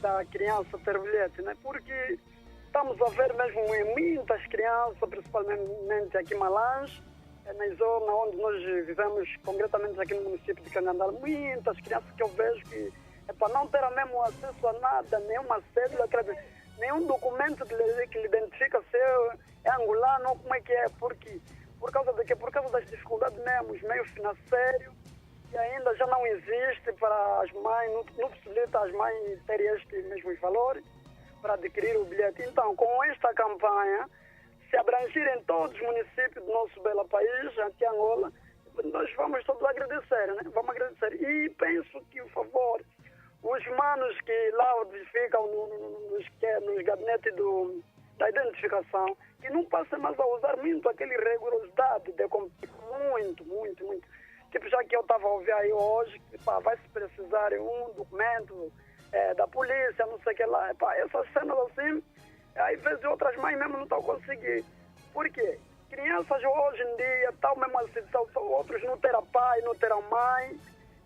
da criança ter bilhete, né? Porque estamos a ver mesmo muitas crianças, principalmente aqui em Malães, na zona onde nós vivemos, concretamente aqui no município de Canhandal, muitas crianças que eu vejo que não terem mesmo acesso a nada, nenhuma cédula, nenhum documento que lhe identifica se é angolano ou como é que é, porque por causa de quê? Por causa das dificuldades mesmo, os meios financeiros, que ainda já não existe para as mães, não possibilita as mães terem estes mesmos valores para adquirir o bilhete. Então, com esta campanha, se abranger em todos os municípios do nosso belo país, aqui em Angola, nós vamos todos agradecer, né? Vamos agradecer. E penso que, por favor, os manos que lá ficam nos gabinetes da identificação, que não passem mais a usar muito aquele rigorosidade de muito. Tipo, já que eu estava a ouvir aí hoje, vai-se precisar de um documento da polícia, não sei o que lá. Essas cenas assim, às vezes outras mães mesmo não estão a conseguir. Por quê? Crianças hoje em dia estão mesmo assim, outros não terão pai, não terão mãe,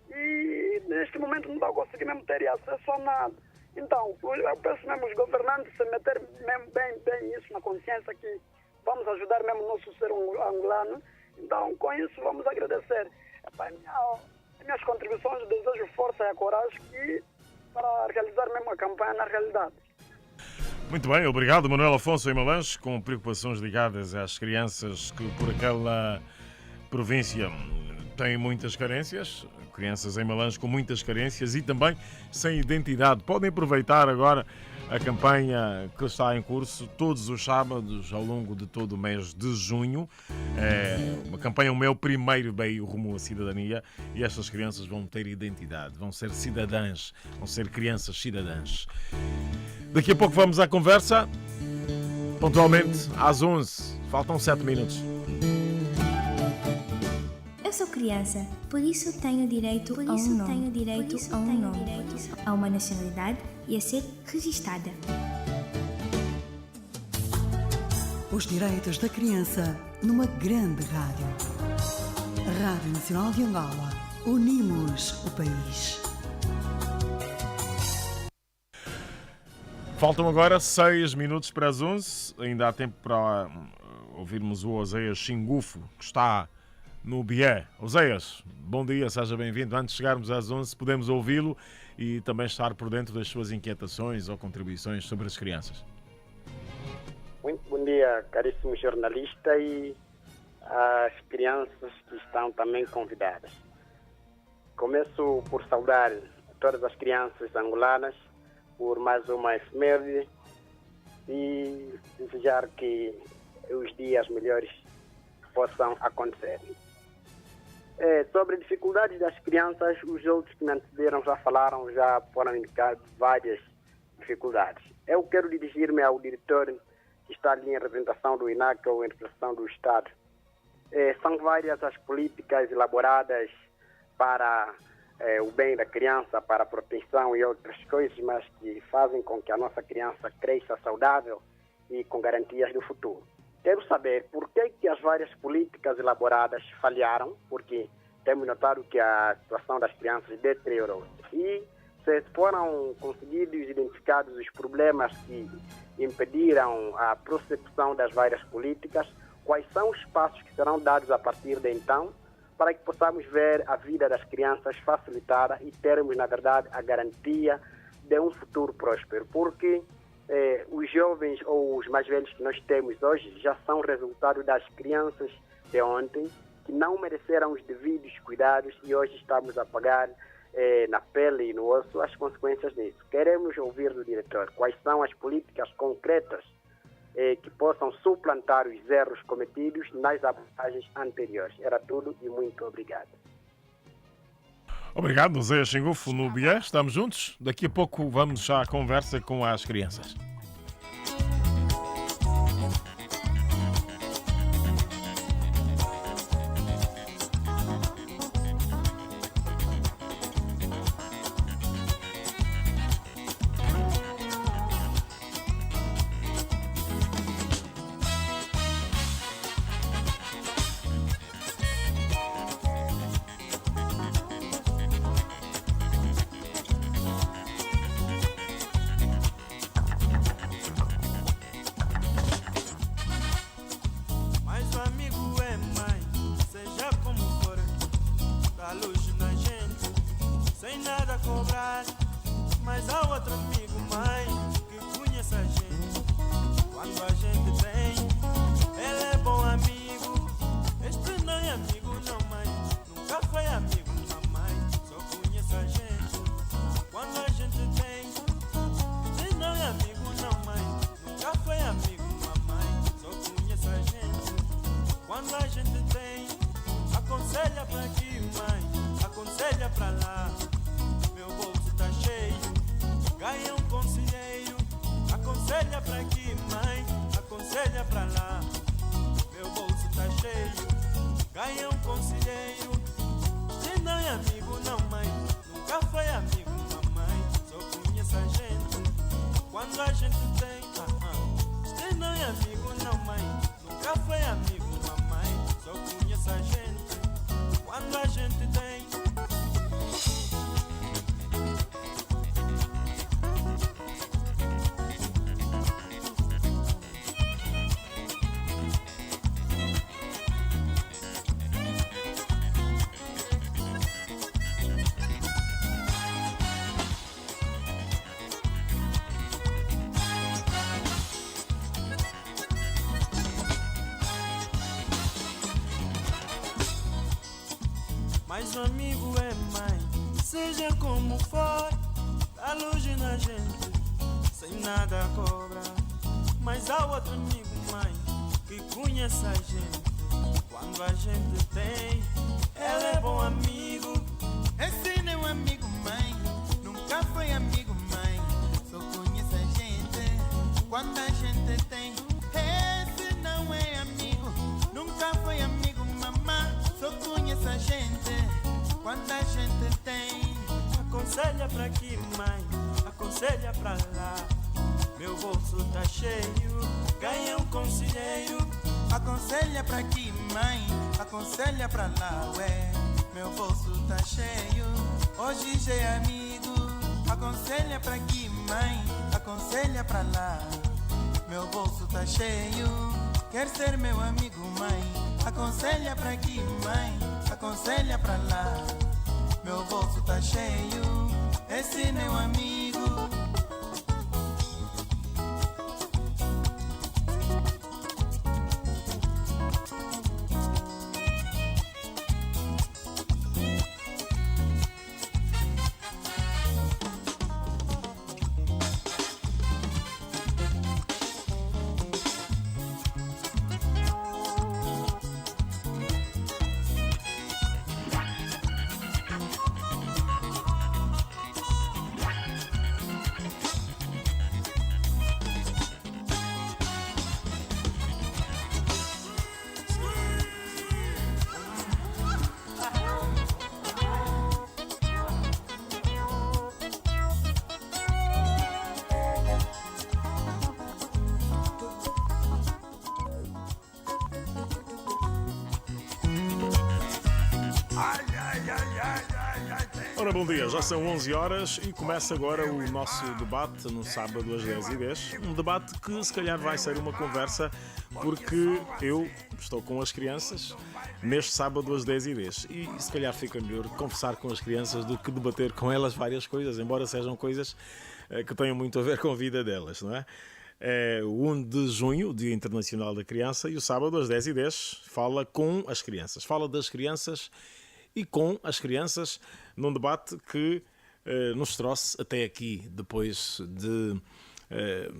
e neste momento não estão a conseguir mesmo ter acesso a nada. Então, eu penso mesmo os governantes se meter mesmo bem isso na consciência, que vamos ajudar mesmo o nosso ser angolano. Então, com isso, vamos agradecer. Minhas contribuições, desejo força e coragem para realizar mesmo a campanha na realidade. Muito bem, obrigado, Manuel Afonso em Malães, com preocupações ligadas às crianças que por aquela província têm muitas carências, crianças em Malães com muitas carências e também sem identidade. Podem aproveitar agora a campanha que está em curso todos os sábados ao longo de todo o mês de junho. É uma campanha, o meu primeiro veio rumo à cidadania, e estas crianças vão ter identidade, vão ser cidadãs, vão ser crianças cidadãs. Daqui a pouco vamos à conversa, pontualmente às 11. Faltam 7 minutos. Eu sou criança, por isso tenho direito a um nome, a uma nacionalidade e a ser registada. Os direitos da criança numa grande rádio. A Rádio Nacional de Angola. Unimos o país. Faltam agora 6 minutos para as 11. Ainda há tempo para ouvirmos o Oseias Xingufo, que está no Bié. Oseias, bom dia, seja bem-vindo. Antes de chegarmos às 11, podemos ouvi-lo e também estar por dentro das suas inquietações ou contribuições sobre as crianças. Muito bom dia, caríssimo jornalista, e as crianças que estão também convidadas. Começo por saudar todas as crianças angolanas por mais uma efeméride e desejar que os dias melhores possam acontecer. Sobre dificuldades das crianças, os outros que me antecederam já falaram, já foram indicar várias dificuldades. Eu quero dirigir-me ao diretor que está ali em representação do INAC ou em representação do Estado. São várias as políticas elaboradas para o bem da criança, para a proteção e outras coisas, mas que fazem com que a nossa criança cresça saudável e com garantias do futuro. Quero saber por que as várias políticas elaboradas falharam, porque temos notado que a situação das crianças deteriorou. E se foram conseguidos e identificados os problemas que impediram a prossecução das várias políticas, quais são os passos que serão dados a partir de então, para que possamos ver a vida das crianças facilitada e termos, na verdade, a garantia de um futuro próspero. Porque os jovens ou os mais velhos que nós temos hoje já são resultado das crianças de ontem, que não mereceram os devidos cuidados e hoje estamos a pagar na pele e no osso as consequências disso. Queremos ouvir do diretor quais são as políticas concretas que possam suplantar os erros cometidos nas abordagens anteriores. Era tudo e muito obrigado. Obrigado, Zé Xingufo no Bié. Estamos juntos. Daqui a pouco vamos já à conversa com as crianças. Aconselha pra aqui, mãe, aconselha pra lá. Meu bolso tá cheio, ganha um conselheiro. Se não é amigo, não, mãe, nunca foi amigo, mamãe. Só conheço a gente quando a gente tem. Se não é amigo, não, mãe, nunca foi amigo, mamãe. Só conheço a gente quando a gente tem. Mas o amigo é mãe, seja como for, dá luz na gente, sem nada cobra. Mas há outro amigo, mãe, que conhece a gente, quando a gente tem, ele é bom amigo. Esse não é um amigo, mãe, nunca foi amigo, mãe, só conhece a gente, quando a gente tem. Esse não é amigo, nunca foi amigo, mamãe, só conhece a gente quando a gente tem. Aconselha pra aqui, mãe, aconselha pra lá. Meu bolso tá cheio, ganha um conselheiro. Aconselha pra aqui, mãe, aconselha pra lá, ué. Meu bolso tá cheio, hoje já é amigo. Aconselha pra aqui, mãe, aconselha pra lá. Meu bolso tá cheio, quer ser meu amigo, mãe. Aconselha pra aqui, mãe, aconselha pra lá. Meu bolso tá cheio, esse meu amigo. Ora, bom dia, já são 11 horas e começa agora o nosso debate no sábado às 10h10. Um debate que se calhar vai ser uma conversa porque eu estou com as crianças neste sábado às 10h10 e se calhar fica melhor conversar com as crianças do que debater com elas várias coisas, embora sejam coisas que tenham muito a ver com a vida delas, não é? É o 1 de junho, Dia Internacional da Criança, e o sábado às 10h10 fala com as crianças, fala das crianças e com as crianças num debate que nos trouxe até aqui, depois de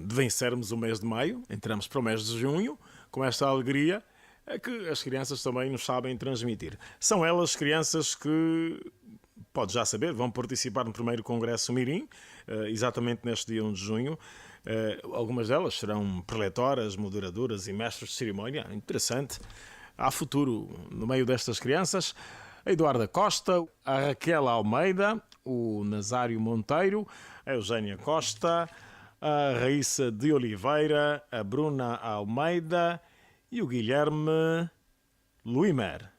vencermos o mês de maio. Entramos para o mês de junho com esta alegria que as crianças também nos sabem transmitir. São elas crianças que, pode já saber, vão participar no primeiro Congresso Mirim, exatamente neste dia 1 de junho. Algumas delas serão preletoras, moderadoras e mestres de cerimónia. Interessante. Há futuro no meio destas crianças. A Eduarda Costa, a Raquel Almeida, o Nazário Monteiro, a Eugénia Costa, a Raíssa de Oliveira, a Bruna Almeida e o Guilherme Luimer.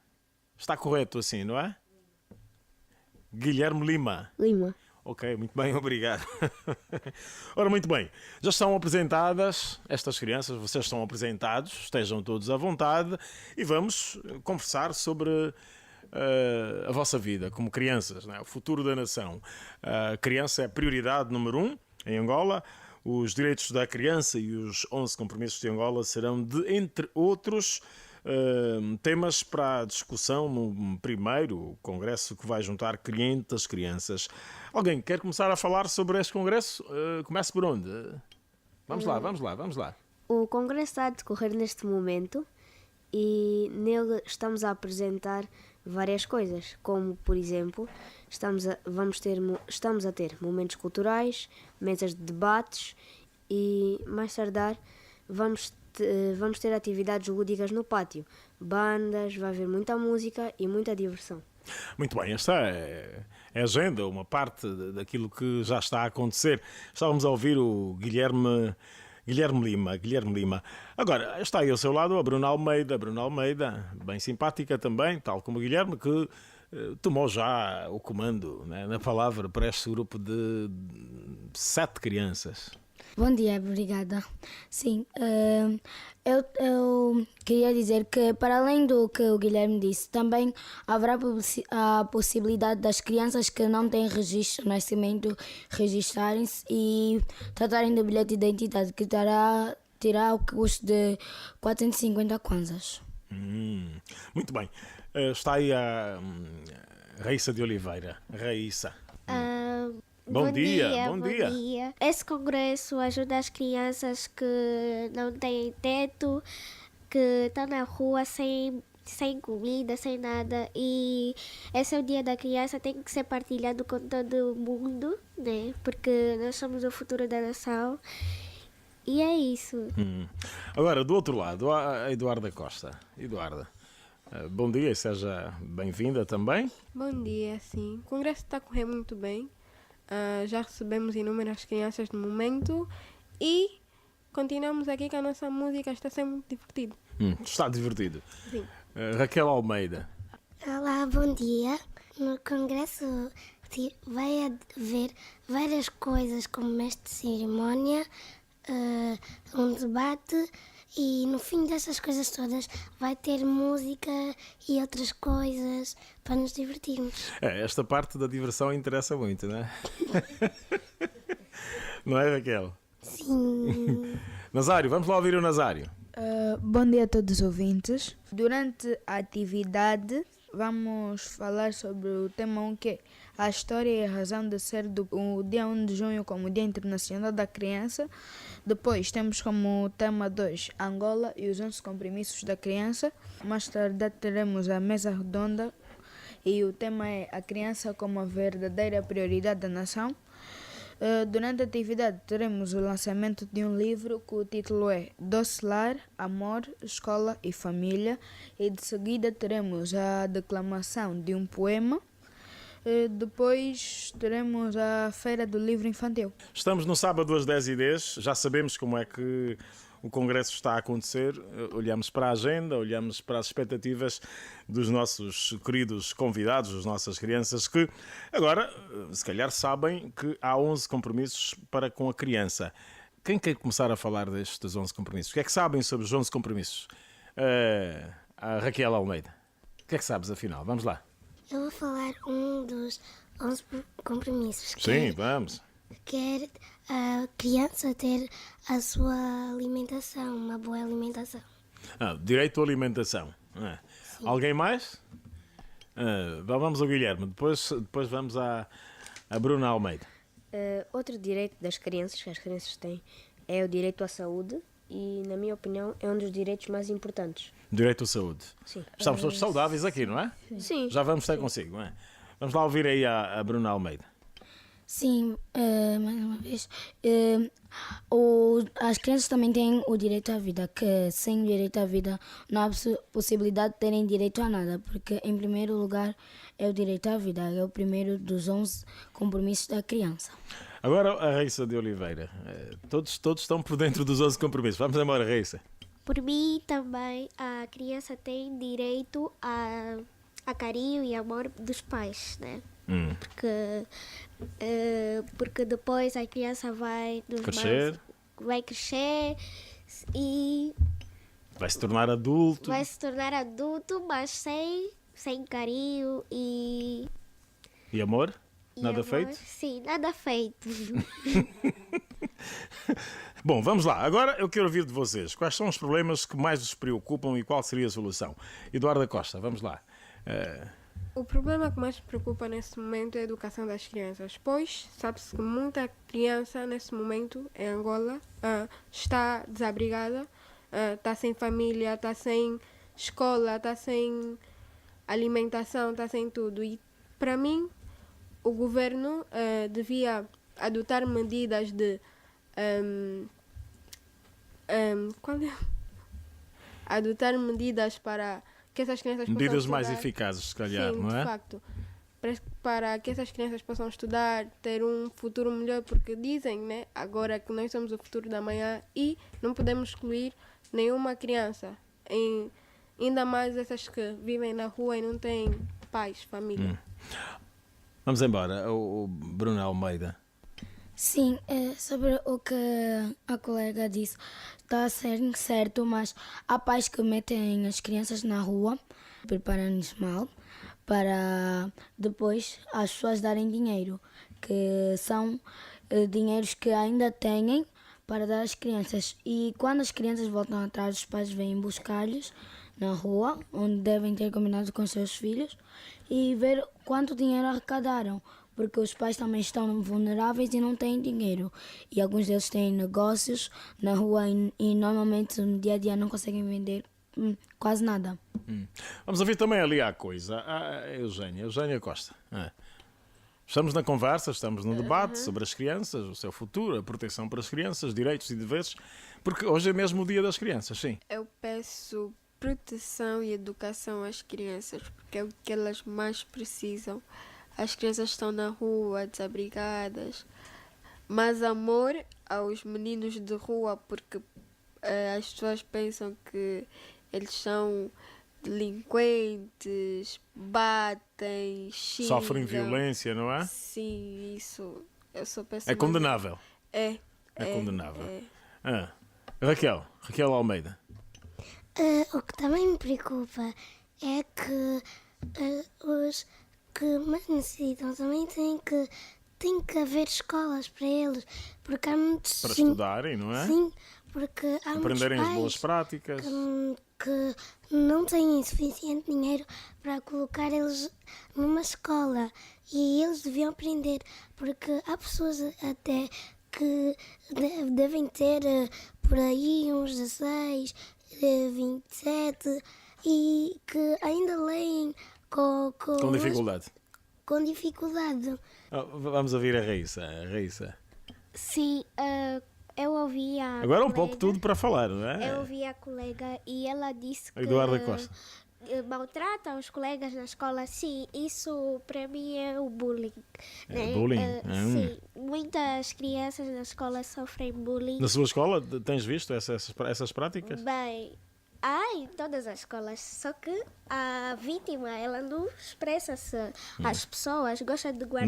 Está correto assim, não é? Guilherme Lima. Ok, muito bem, obrigado. Ora, muito bem, já estão apresentadas estas crianças, vocês estão apresentados, estejam todos à vontade e vamos conversar sobre a vossa vida como crianças, não é? O futuro da nação. A criança é a prioridade número 1 em Angola. Os direitos da criança e os 11 compromissos de Angola serão, entre outros, temas para a discussão no primeiro congresso que vai juntar 500 crianças. Alguém quer começar a falar sobre este congresso? Comece por onde? Vamos lá. O congresso está a decorrer neste momento e nele estamos a apresentar várias coisas, como, por exemplo, estamos a ter momentos culturais, mesas de debates e mais tardar vamos ter atividades lúdicas no pátio, bandas, vai haver muita música e muita diversão. Muito bem, esta é a agenda, uma parte daquilo que já está a acontecer. Estávamos a ouvir o Guilherme Lima. Agora, está aí ao seu lado a Bruna Almeida, bem simpática também, tal como o Guilherme, que tomou já o comando, né, na palavra para este grupo de 7 crianças. Bom dia, obrigada. Sim, eu queria dizer que, para além do que o Guilherme disse, também haverá a possibilidade das crianças que não têm registro de nascimento registarem-se e tratarem do bilhete de identidade, que terá o custo de 450 kwanzas. Muito bem. Está aí a Raíssa de Oliveira. Raíssa. Bom dia. Esse congresso ajuda as crianças que não têm teto, que estão na rua sem comida, sem nada. E esse é o dia da criança, tem que ser partilhado com todo mundo, né? Porque nós somos o futuro da nação. E é isso. Agora, do outro lado, a Eduarda Costa. Eduarda, bom dia e seja bem-vinda também. Bom dia, sim. O congresso está a correr muito bem. Já recebemos inúmeras crianças no momento e continuamos aqui com a nossa música, está sendo muito divertido. Está divertido. Sim. Raquel Almeida. Olá, bom dia. No congresso vai haver várias coisas como mestre de cerimónia, um debate e no fim dessas coisas todas vai ter música e outras coisas para nos divertirmos. Esta parte da diversão interessa muito, não é? Não é, Raquel? Sim. Nazário, vamos lá ouvir o Nazário. Bom dia a todos os ouvintes. Durante a atividade vamos falar sobre o tema 1, que é a história e a razão de ser o dia 1 de junho como Dia Internacional da Criança. Depois temos como tema 2 Angola e os 11 compromissos da criança. Mais tarde teremos a mesa redonda e o tema é a criança como a verdadeira prioridade da nação. Durante a atividade teremos o lançamento de um livro que o título é Doce Lar, Amor, Escola e Família, e de seguida teremos a declamação de um poema. Depois teremos a Feira do Livro Infantil. Estamos no sábado às 10h10, já sabemos como é que o congresso está a acontecer, olhamos para a agenda, olhamos para as expectativas dos nossos queridos convidados, das nossas crianças, que agora, se calhar, sabem que há 11 compromissos para com a criança. Quem quer começar a falar destes 11 compromissos? O que é que sabem sobre os 11 compromissos? A Raquel Almeida. O que é que sabes, afinal? Vamos lá. Eu vou falar um dos 11 compromissos. Sim, vamos. Quer a criança ter a sua alimentação, uma boa alimentação. Direito à alimentação. Alguém mais? Vamos ao Guilherme, depois vamos à Bruna Almeida. Outro direito das crianças que as crianças têm é o direito à saúde e, na minha opinião, é um dos direitos mais importantes. Direito à saúde. Sim. Estamos todos saudáveis aqui, não é? Sim. Já vamos ter consigo, não é? Vamos lá ouvir aí a Bruna Almeida. Sim, mais uma vez. As crianças também têm o direito à vida, que sem direito à vida não há possibilidade de terem direito a nada, porque em primeiro lugar é o direito à vida, é o primeiro dos 11 compromissos da criança. Agora a Raíssa de Oliveira. Todos estão por dentro dos 11 compromissos. Vamos embora, Raíssa. Por mim também a criança tem direito a carinho e amor dos pais, né? Porque depois a criança vai crescer e vai se tornar adulto. Mas sem carinho e amor? Nada feito? Sim, nada feito. Bom, vamos lá. Agora eu quero ouvir de vocês. Quais são os problemas que mais os preocupam e qual seria a solução? Eduarda Costa, vamos lá. O problema que mais preocupa nesse momento é a educação das crianças, pois sabe-se que muita criança nesse momento em Angola está desabrigada, está sem família, está sem escola, está sem alimentação, está sem tudo. E para mim o governo devia adotar medidas de adotar medidas para que essas crianças possam Medidas estudar. mais eficazes, se calhar, Sim, não é? de facto. Para que essas crianças possam estudar, ter um futuro melhor, porque dizem, né, agora que nós somos o futuro da manhã e não podemos excluir nenhuma criança, ainda mais essas que vivem na rua e não têm pais, família. Vamos embora, o Bruno Almeida. Sim, sobre o que a colega disse, está a ser certo, mas há pais que metem as crianças na rua, preparam-nos mal, para depois as pessoas darem dinheiro, que são dinheiros que ainda têm para dar às crianças. E quando as crianças voltam atrás, os pais vêm buscar-lhes na rua, onde devem ter combinado com os seus filhos, e ver quanto dinheiro arrecadaram, porque os pais também estão vulneráveis e não têm dinheiro. E alguns deles têm negócios na rua e normalmente no dia a dia não conseguem vender quase nada. Vamos ouvir também ali a coisa, a Eugénia Costa. Estamos na conversa, estamos no debate sobre as crianças, o seu futuro, a proteção para as crianças, direitos e deveres, porque hoje é mesmo o Dia das Crianças, sim. Eu peço proteção e educação às crianças, porque é o que elas mais precisam. As crianças estão na rua, desabrigadas. Mais amor aos meninos de rua, porque as pessoas pensam que eles são delinquentes, batem, xingam. Sofrem violência, não é? Sim, isso. Eu sou péssima. É condenável. É condenável. Raquel Almeida. O que também me preocupa é que os que mais necessitam também tem que haver escolas para eles, porque há muitos... Para estudarem, não é? Sim, porque há aprenderem muitos as boas práticas. que não têm suficiente dinheiro para colocar eles numa escola e eles deviam aprender, porque há pessoas até que devem ter por aí uns 16, 27 e que ainda leem com dificuldade. Com dificuldade. Vamos ouvir a Raíssa. Sim, eu ouvi a Agora colega, um pouco tudo para falar, não é? Eu ouvi a colega e ela disse que Eduarda Costa. maltrata os colegas na escola. Sim, isso para mim é o bullying. Né? Bullying? Sim, muitas crianças na escola sofrem bullying. Na sua escola tens visto essas práticas? Bem, há em todas as escolas, só que a vítima, ela não expressa-se. As pessoas gostam de guardar...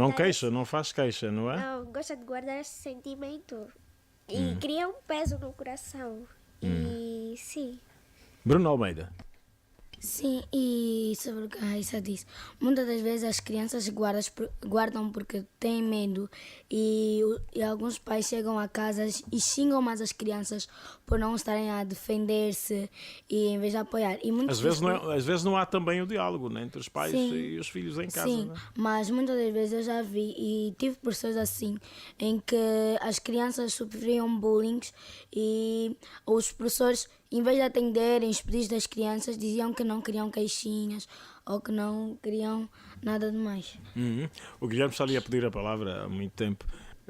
Não faz queixa, não é? Não, gosta de guardar esse sentimento. E cria um peso no coração. E sim. Bruno Almeida. Sim, e sobre o que a Raíssa disse, muitas das vezes as crianças guardam porque têm medo e alguns pais chegam a casa e xingam mais as crianças por não estarem a defender-se e em vez de apoiar. E Às vezes não há também o diálogo, né, entre os pais e os filhos em casa. Sim, né? mas muitas das vezes eu já vi e tive professores assim, em que as crianças sofriam bullying e os professores, em vez de atenderem os pedidos das crianças, diziam que não queriam queixinhas ou que não queriam nada de mais. O Guilherme está ali a pedir a palavra há muito tempo.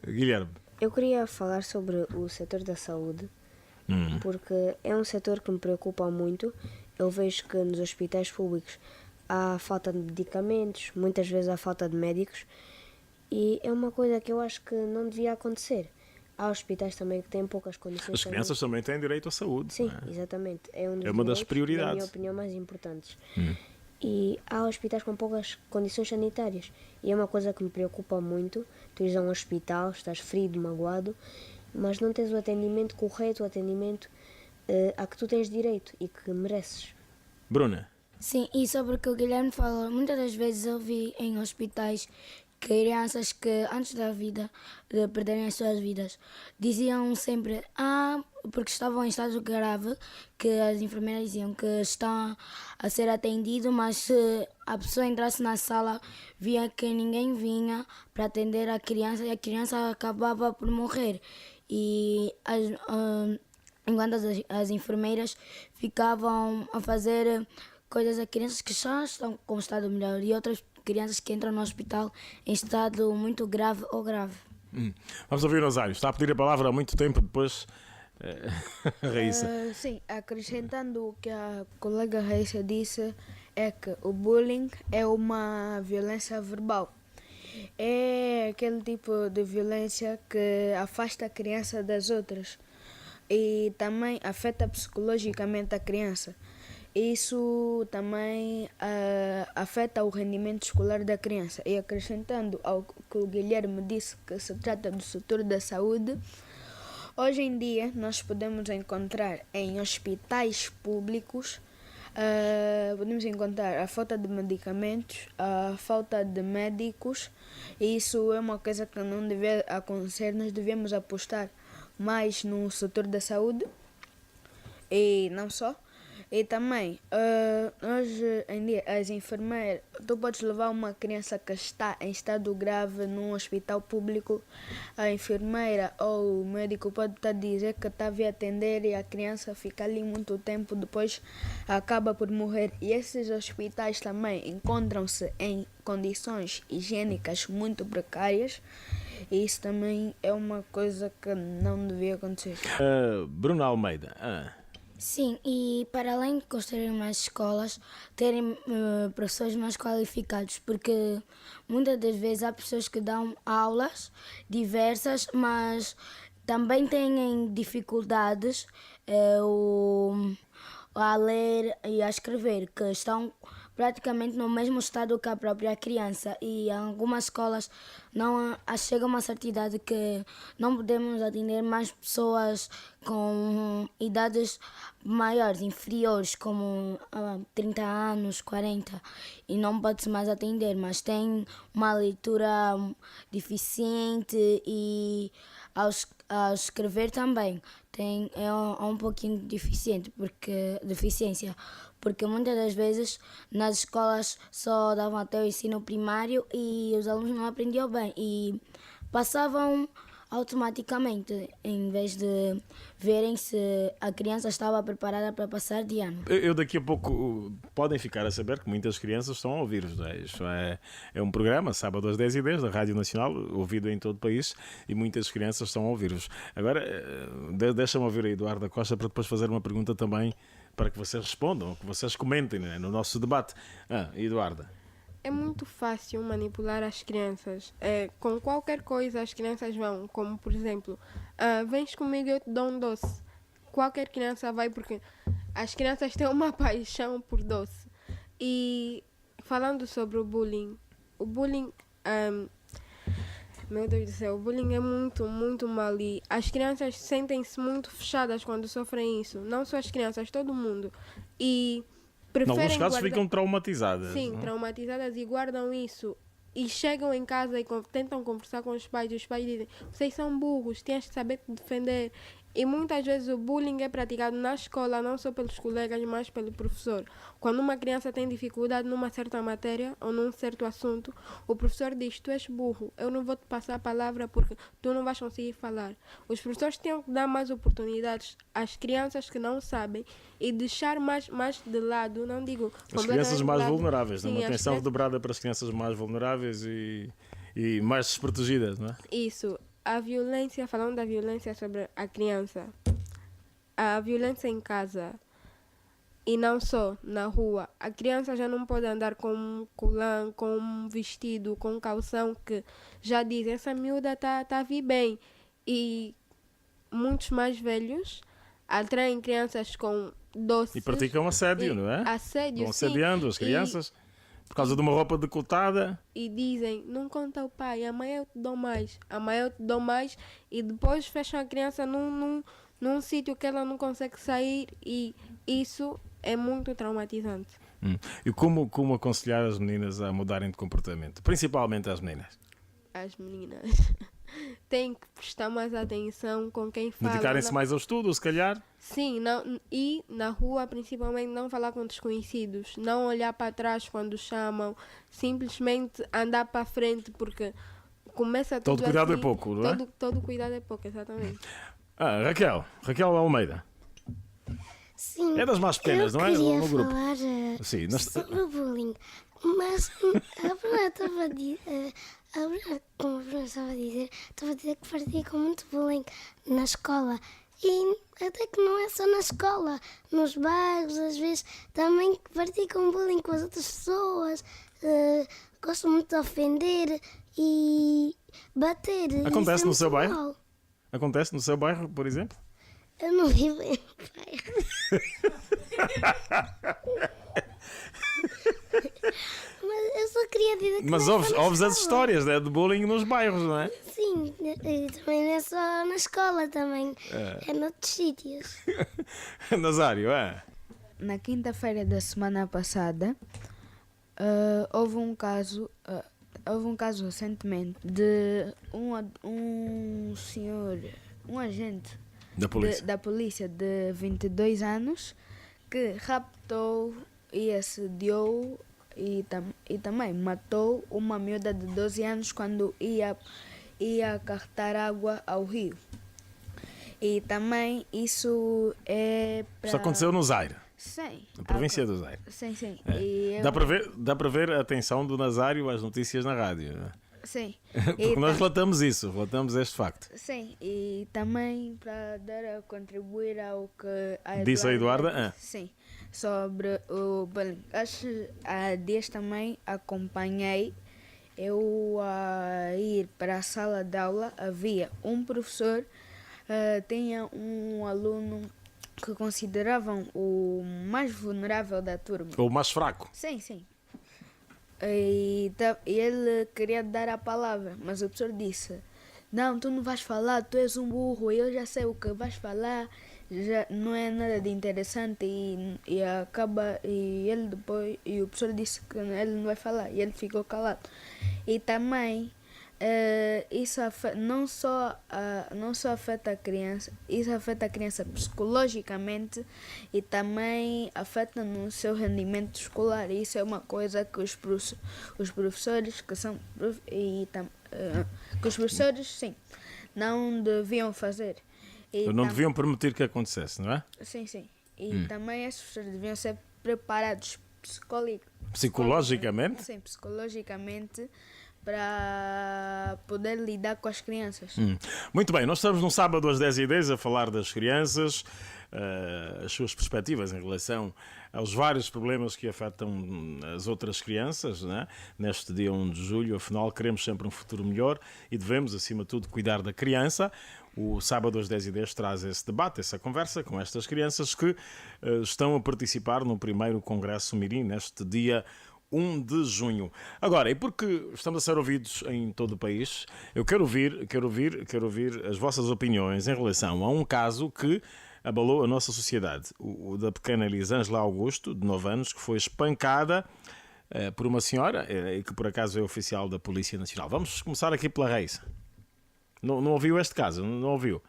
Guilherme. Eu queria falar sobre o setor da saúde, porque é um setor que me preocupa muito. Eu vejo que nos hospitais públicos há falta de medicamentos, muitas vezes há falta de médicos, e é uma coisa que eu acho que não devia acontecer. Há hospitais também que têm poucas condições. As crianças também têm direito à saúde. Sim, não é? exatamente. É um dos uma das direitos, prioridades. na minha opinião, mais importantes. E há hospitais com poucas condições sanitárias. E é uma coisa que me preocupa muito. Tu ires a um hospital, estás ferido, magoado, mas não tens o atendimento correto, o atendimento a que tu tens direito e que mereces. Bruna. Sim, e sobre o que o Guilherme falou, muitas das vezes eu vi em hospitais crianças que antes da vida, de perderem as suas vidas, diziam sempre, porque estavam em estado grave, que as enfermeiras diziam que estão a ser atendido, mas se a pessoa entrasse na sala, via que ninguém vinha para atender a criança e a criança acabava por morrer. E enquanto as enfermeiras ficavam a fazer coisas a crianças que já estão com estado melhor e outras crianças que entram no hospital em estado muito grave ou grave. Vamos ouvir o Nazário. Está a pedir a palavra há muito tempo, depois Raíssa. Sim, acrescentando o que a colega Raíssa disse, é que o bullying é uma violência verbal. É aquele tipo de violência que afasta a criança das outras e também afeta psicologicamente a criança. Isso também afeta o rendimento escolar da criança. E acrescentando ao que o Guilherme disse, que se trata do setor da saúde, hoje em dia nós podemos encontrar em hospitais públicos, podemos encontrar a falta de medicamentos, a falta de médicos, e isso é uma coisa que não deve acontecer. Nós devemos apostar mais no setor da saúde e não só. E também, hoje em dia, as enfermeiras, tu podes levar uma criança que está em estado grave num hospital público, a enfermeira ou o médico pode estar a dizer que está a vir atender e a criança fica ali muito tempo, depois acaba por morrer. E esses hospitais também encontram-se em condições higiênicas muito precárias, e isso também é uma coisa que não devia acontecer. Bruno Almeida. Sim, e para além de construir mais escolas, terem professores mais qualificados, porque muitas das vezes há pessoas que dão aulas diversas, mas também têm dificuldades a ler e a escrever, que estão praticamente no mesmo estado que a própria criança, e em algumas escolas não chega uma certa idade que não podemos atender mais pessoas com idades maiores, inferiores, como 30 anos, 40, e não pode-se mais atender, mas tem uma leitura deficiente e ao escrever também é um pouquinho deficiência, porque muitas das vezes nas escolas só davam até o ensino primário e os alunos não aprendiam bem e passavam automaticamente, em vez de verem se a criança estava preparada para passar de ano. Eu daqui a pouco podem ficar a saber que muitas crianças estão a ouvir-vos. Isto é um programa, sábado às 10h10, da Rádio Nacional, ouvido em todo o país, e muitas crianças estão a ouvir-vos. Agora, deixa-me ouvir a Eduarda Costa para depois fazer uma pergunta também para que vocês respondam, que vocês comentem, né, no nosso debate. Eduarda. É muito fácil manipular as crianças. Com qualquer coisa as crianças vão, como por exemplo, vens comigo, eu te dou um doce. Qualquer criança vai, porque as crianças têm uma paixão por doce. E falando sobre o bullying, meu Deus do céu, o bullying é muito, muito mal, e as crianças sentem-se muito fechadas quando sofrem isso. Não só as crianças, todo mundo. E em alguns casos ficam traumatizadas. Sim, traumatizadas, e guardam isso. E chegam em casa e tentam conversar com os pais. E os pais dizem, vocês são burros, tens que saber te defender. E muitas vezes o bullying é praticado na escola, não só pelos colegas, mas pelo professor. Quando uma criança tem dificuldade numa certa matéria ou num certo assunto, o professor diz, tu és burro, eu não vou te passar a palavra porque tu não vais conseguir falar. Os professores têm que dar mais oportunidades às crianças que não sabem e deixar mais de lado, não digo as crianças mais vulneráveis, sim, uma atenção redobrada para as crianças mais vulneráveis e mais desprotegidas, não é? Isso. A violência, falando da violência sobre a criança, a violência em casa e não só na rua, a criança já não pode andar com um colã, com um vestido, com calção que já diz, essa miúda está a vir bem. E muitos mais velhos atraem crianças com doces. E praticam assédio, não é? Assédio, vão assediando as crianças. Por causa de uma roupa decotada. E dizem, não conta ao pai, amanhã eu te dou mais, amanhã eu te dou mais. E depois fecham a criança num sítio que ela não consegue sair, e isso é muito traumatizante. E como aconselhar as meninas a mudarem de comportamento? Principalmente as meninas. As meninas têm que prestar mais atenção com quem fala. Dedicarem-se mais ao estudo, se calhar? Sim, e na rua principalmente não falar com desconhecidos, não olhar para trás quando chamam, simplesmente andar para frente, porque começa tudo todo cuidado assim, é pouco, não é? Todo cuidado é pouco, exatamente. Raquel Almeida. Sim, é das mais pequenas, não é? Eu no grupo. falar Sim, sobre o bullying, mas a Bruna estava a dizer, como a Bruna estava a dizer que praticam muito bullying na escola. E até que não é só na escola, nos bairros, às vezes também praticam bullying com as outras pessoas, gostam muito de ofender e bater. Acontece Isso é no seu muito bairro? mau. Acontece no seu bairro, por exemplo? Eu não vivo em bairro. Mas eu só queria dizer que Mas não é só na ouves as escola. histórias, né, de bullying nos bairros, não é? Sim, e também não é só na escola, também é noutros sítios. Nazário, é? Na quinta-feira da semana passada, houve um caso recentemente de um senhor, um agente Da polícia. da polícia de 22 anos que raptou e assediou e também matou uma miúda de 12 anos quando ia carregar água ao rio. E também isso é para... Isto aconteceu no Zaire, Sim. na província do Zaire. Sim, sim. É. E Dá para ver a atenção do Nazário às notícias na rádio, não é? Sim. Porque nós relatamos este facto. Sim, e também para dar a contribuir ao que Disse a Eduarda? disse, sim, sobre o bullying. Há dias também acompanhei eu a ir para a sala de aula, havia um professor, tinha um aluno que consideravam o mais vulnerável da turma. Ou o mais fraco. Sim, sim. E ele queria dar a palavra, mas o professor disse: não, tu não vais falar, tu és um burro, eu já sei o que vais falar, já não é nada de interessante. E o professor disse que ele não vai falar e ele ficou calado. E também isso não só afeta a criança, isso afeta a criança psicologicamente e também afeta no seu rendimento escolar. Isso é uma coisa que os professores que são que os professores sim não deviam fazer. E Não deviam permitir que acontecesse, não é? Sim, sim. E também esses professores deviam ser preparados Psicologicamente? Sim, psicologicamente, para poder lidar com as crianças. Muito bem, nós estamos no sábado às 10h10 a falar das crianças, as suas perspectivas em relação aos vários problemas que afetam as outras crianças, né? Neste dia 1 de julho. Afinal, queremos sempre um futuro melhor e devemos, acima de tudo, cuidar da criança. O sábado às 10h10 traz esse debate, essa conversa com estas crianças que estão a participar no primeiro Congresso Mirim neste dia 1 de junho. Agora, e porque estamos a ser ouvidos em todo o país, eu quero ouvir as vossas opiniões em relação a um caso que abalou a nossa sociedade. O da pequena Elisângela Augusto, de 9 anos, que foi espancada por uma senhora e que por acaso é oficial da Polícia Nacional. Vamos começar aqui pela Reis. Não ouviu este caso? Não ouviu?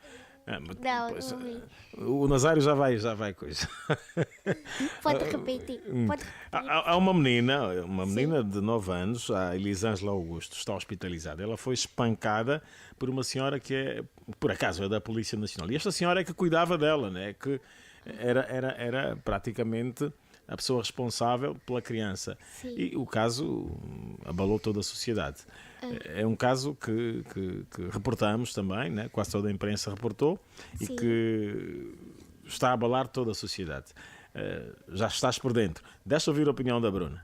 Não ouvi. O Nazário já vai coisa. Pode repetir. Há uma menina de 9 anos, a Elisângela Augusto, está hospitalizada. Ela foi espancada por uma senhora que por acaso é da Polícia Nacional. E esta senhora é que cuidava dela, né? Que era praticamente a pessoa responsável pela criança. Sim. E o caso abalou toda a sociedade. É um caso que reportamos também, né? Quase toda a imprensa reportou. Sim. E que está a abalar toda a sociedade. Já estás por dentro. Deixa ouvir a opinião da Bruna.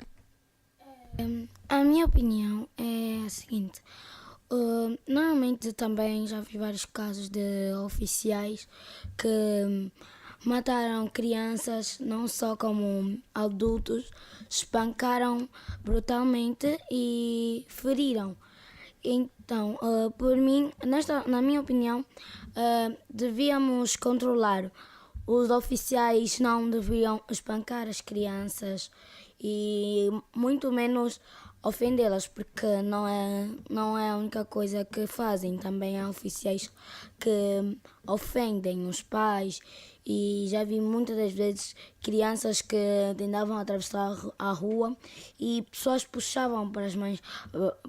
A minha opinião é a seguinte. Normalmente também já vi vários casos de oficiais que mataram crianças, não só como adultos, espancaram brutalmente e feriram. Então, por mim, na minha opinião, devíamos controlar. Os oficiais não deviam espancar as crianças e muito menos ofendê-las, porque não é a única coisa que fazem. Também há oficiais que ofendem os pais e já vi muitas das vezes crianças que tentavam atravessar a rua e pessoas puxavam para as mães,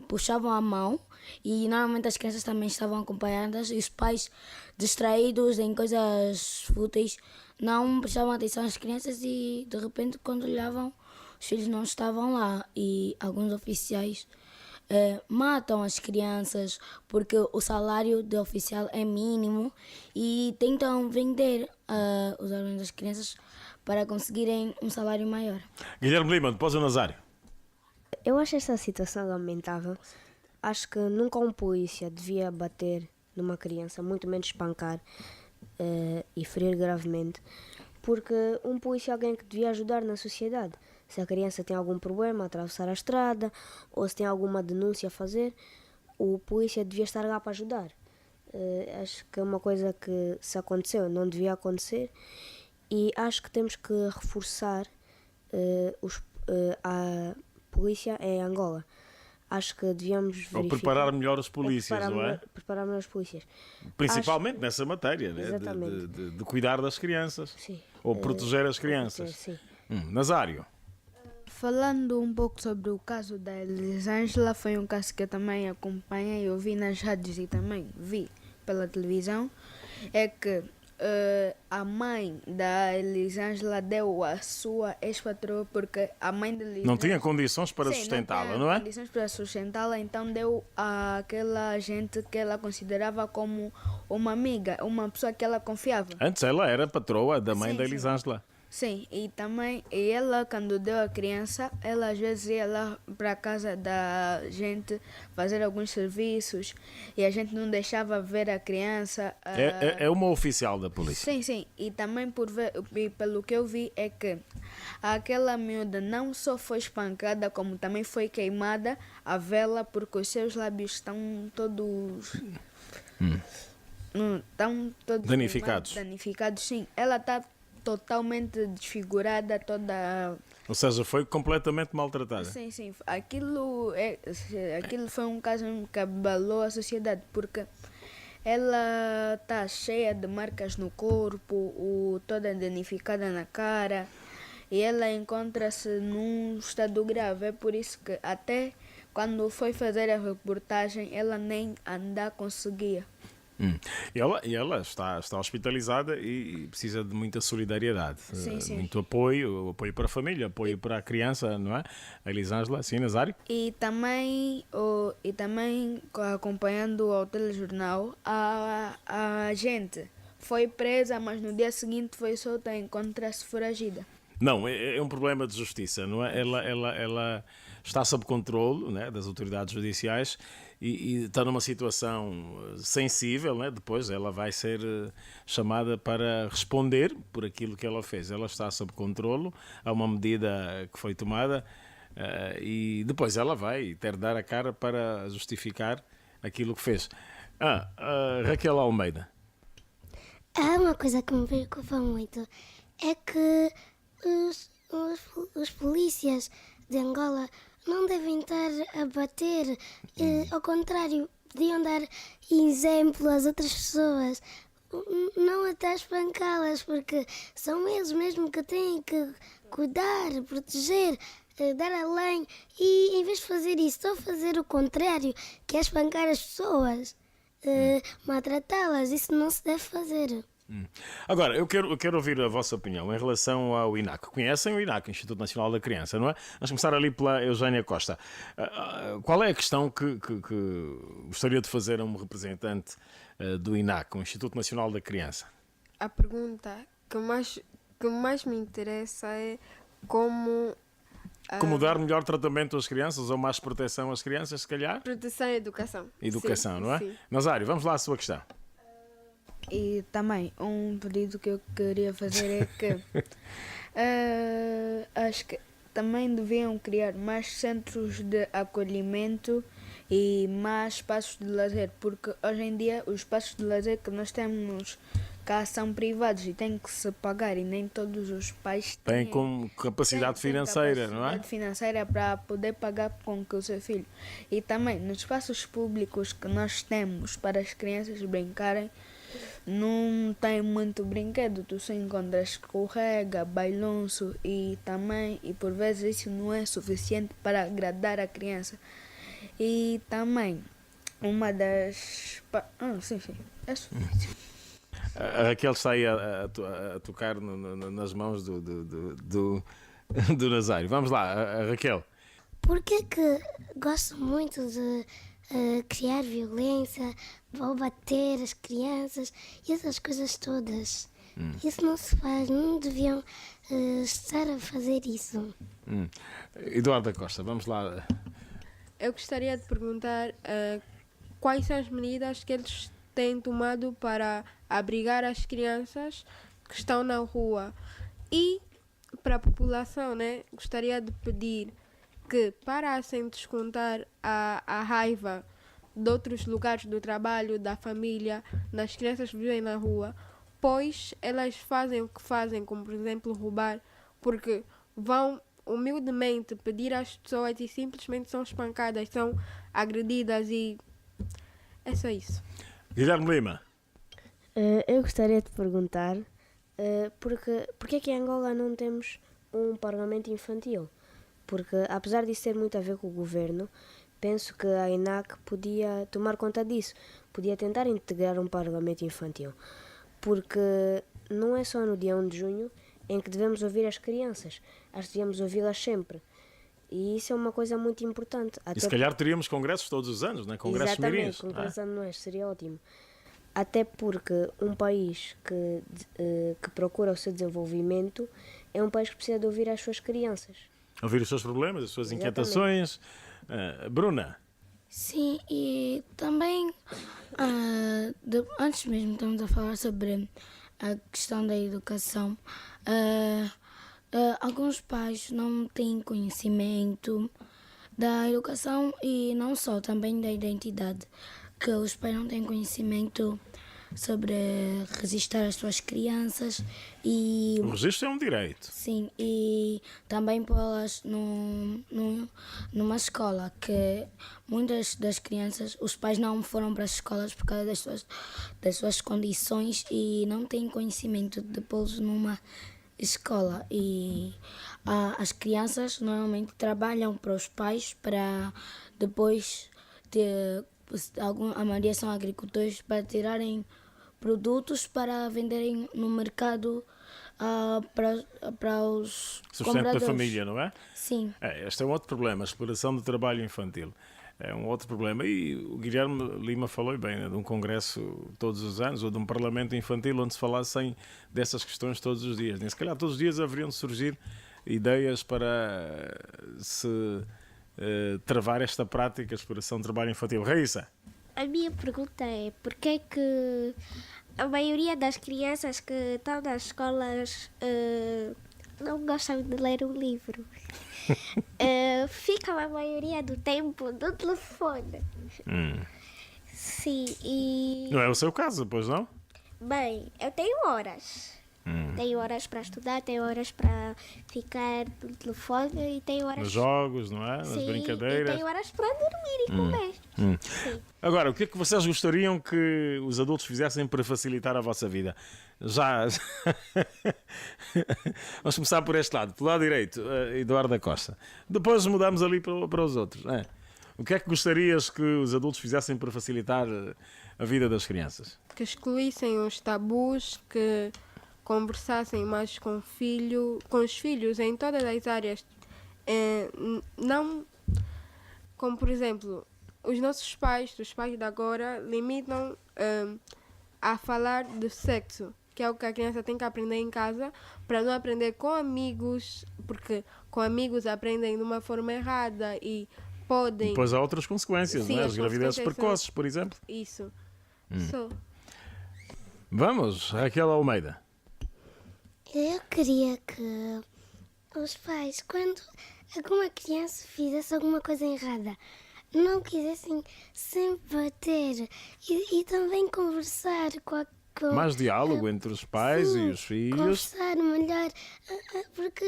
puxavam a mão e normalmente as crianças também estavam acompanhadas e os pais, distraídos em coisas fúteis, não prestavam atenção às crianças e de repente quando olhavam os filhos não estavam lá e alguns oficiais matam as crianças porque o salário de oficial é mínimo e tentam vender os órgãos das crianças para conseguirem um salário maior. Guilherme Lima, depois o Nazário. Eu acho essa situação lamentável. Acho que nunca um polícia devia bater numa criança, muito menos espancar e ferir gravemente, porque um polícia é alguém que devia ajudar na sociedade. Se a criança tem algum problema, atravessar a estrada, ou se tem alguma denúncia a fazer, o polícia devia estar lá para ajudar. Acho que é uma coisa que, se aconteceu, não devia acontecer, e acho que temos que reforçar a polícia em Angola. Acho que devíamos verificar... Ou preparar melhor os polícias, não é? Preparar melhor os polícias. Principalmente nessa matéria, né? de cuidar das crianças. Sim. Ou proteger as crianças. Sim. Nazário. Falando um pouco sobre o caso da Elisângela, foi um caso que eu também acompanhei, eu vi nas rádios e também vi pela televisão, é que a mãe da Elisângela deu a sua ex-patroa porque a mãe da Elisângela... Não tinha condições para sustentá-la, não é? Não tinha condições para sustentá-la, então deu àquela gente que ela considerava como uma amiga, uma pessoa que ela confiava. Antes ela era patroa da mãe da Elisângela. Sim, e também ela, quando deu a criança, ela às vezes ia lá para a casa da gente fazer alguns serviços e a gente não deixava ver a criança. É uma oficial da polícia. Sim, e também e pelo que eu vi é que aquela miúda não só foi espancada, como também foi queimada a vela porque os seus lábios estão todos... Estão todos danificados. Danificados, sim. Ela está totalmente desfigurada, toda... Ou seja, foi completamente maltratada. Sim. Aquilo foi um caso que abalou a sociedade, porque ela está cheia de marcas no corpo, toda danificada na cara, e ela encontra-se num estado grave. É por isso que até quando foi fazer a reportagem, ela nem andar conseguia. E ela está hospitalizada e precisa de muita solidariedade, sim. muito apoio para a família, apoio para a criança, não é? A Elisângela, sim, Nazário? E também acompanhando ao telejornal, a gente foi presa, mas no dia seguinte foi solta e encontra-se foragida. Não, é um problema de justiça, não é? Ela está sob controle, né, das autoridades judiciais e está numa situação sensível, né? Depois ela vai ser chamada para responder por aquilo que ela fez. Ela está sob controle, há uma medida que foi tomada e depois ela vai ter de dar a cara para justificar aquilo que fez. Raquel Almeida. Há uma coisa que me preocupa muito, é que os polícias de Angola não devem estar a bater, ao contrário, deviam dar exemplo às outras pessoas, não até espancá-las, porque são eles mesmo que têm que cuidar, proteger, dar além, e em vez de fazer isso, estão a fazer o contrário, que é espancar as pessoas, maltratá-las. Isso não se deve fazer. Agora, eu quero ouvir a vossa opinião em relação ao INAC. Conhecem o INAC, Instituto Nacional da Criança, não é? Vamos começar ali pela Eugénia Costa. Qual é a questão que gostaria de fazer a um representante do INAC, o Instituto Nacional da Criança? A pergunta que mais me interessa é como dar melhor tratamento às crianças ou mais proteção às crianças, se calhar? Proteção e educação. Educação, sim, não é? Sim. Nazário, vamos lá à sua questão. E também um pedido que eu queria fazer é que acho que também deviam criar mais centros de acolhimento e mais espaços de lazer, porque hoje em dia os espaços de lazer que nós temos cá são privados e têm que se pagar, e nem todos os pais têm com capacidade financeira, não é? Capacidade financeira para poder pagar com que o seu filho. E também nos espaços públicos que nós temos para as crianças brincarem, não tem muito brinquedo, tu só encontras escorrega, bailonço e por vezes isso não é suficiente para agradar a criança. E também uma das... sim, é suficiente. A Raquel está aí a tocar nas mãos do Nazário. Vamos lá, Raquel. Porque que gostam muito de criar violência, ou bater as crianças e essas coisas todas. Isso não se faz, não deviam estar a fazer isso. Eduardo da Costa, vamos lá. Eu gostaria de perguntar quais são as medidas que eles têm tomado para abrigar as crianças que estão na rua. E para a população, né, gostaria de pedir que parassem de descontar a raiva de outros lugares do trabalho, da família, nas crianças que vivem na rua, pois elas fazem o que fazem, como por exemplo roubar, porque vão humildemente pedir às pessoas e simplesmente são espancadas, são agredidas e é só isso. Guilherme Lima. Eu gostaria de perguntar porque é que em Angola não temos um parlamento infantil? Porque apesar disso ter muito a ver com o governo, penso que a INAC podia tomar conta disso, podia tentar integrar um parlamento infantil, porque não é só no dia 1 de junho em que devemos ouvir as crianças, acho que devemos ouvi-las sempre. E isso é uma coisa muito importante. E se calhar teríamos congressos todos os anos, né? Congressos mirins. Exatamente, congressos anuais, seria ótimo. Até porque um país que procura o seu desenvolvimento é um país que precisa de ouvir as suas crianças. Ouvir os seus problemas, as suas inquietações. Bruna? Sim, e também, antes mesmo estamos a falar sobre a questão da educação. Alguns pais não têm conhecimento da educação e não só, também da identidade, que os pais não têm conhecimento sobre registrar as suas crianças e... O registro é um direito. Sim, e também pô-las numa escola, que muitas das crianças, os pais não foram para as escolas por causa das suas condições e não têm conhecimento de pô-los numa escola. E as crianças normalmente trabalham para os pais para depois ter... A maioria são agricultores para tirarem produtos para venderem no mercado para os sustento compradores. da família, não é? Sim. Este é um outro problema, a exploração do trabalho infantil. É um outro problema. E o Guilherme Lima falou bem, né, de um congresso todos os anos ou de um parlamento infantil onde se falassem dessas questões todos os dias. Nem se calhar todos os dias haveriam de surgir ideias para se travar esta prática, a exploração do trabalho infantil. Raíssa? A minha pergunta é porque é que a maioria das crianças que estão nas escolas não gostam de ler um livro. Ficam a maioria do tempo no telefone. Sim, e... Não é o seu caso, pois não? Bem, eu tenho horas. Tenho horas para estudar, tenho horas para ficar no telefone e tenho horas... Nos jogos, não é? Nas brincadeiras. E tenho horas para dormir e comer. Sim. Agora, o que é que vocês gostariam que os adultos fizessem para facilitar a vossa vida? Vamos começar por este lado. Pelo lado direito, Eduardo da Costa. Depois mudamos ali para os outros. O que é que gostarias que os adultos fizessem para facilitar a vida das crianças? Que excluíssem os tabus, que conversassem mais com os filhos em todas as áreas. Não, como por exemplo, os nossos pais, os pais de agora, limitam a falar de sexo, que é o que a criança tem que aprender em casa, para não aprender com amigos, porque com amigos aprendem de uma forma errada e podem... Depois há outras consequências, Sim, não é? As gravidezes precoces, por exemplo. Isso. Vamos, Raquel Almeida. Eu queria que os pais, quando alguma criança fizesse alguma coisa errada, não quisessem sempre bater e também conversar com mais diálogo entre os pais e os filhos. Conversar melhor, porque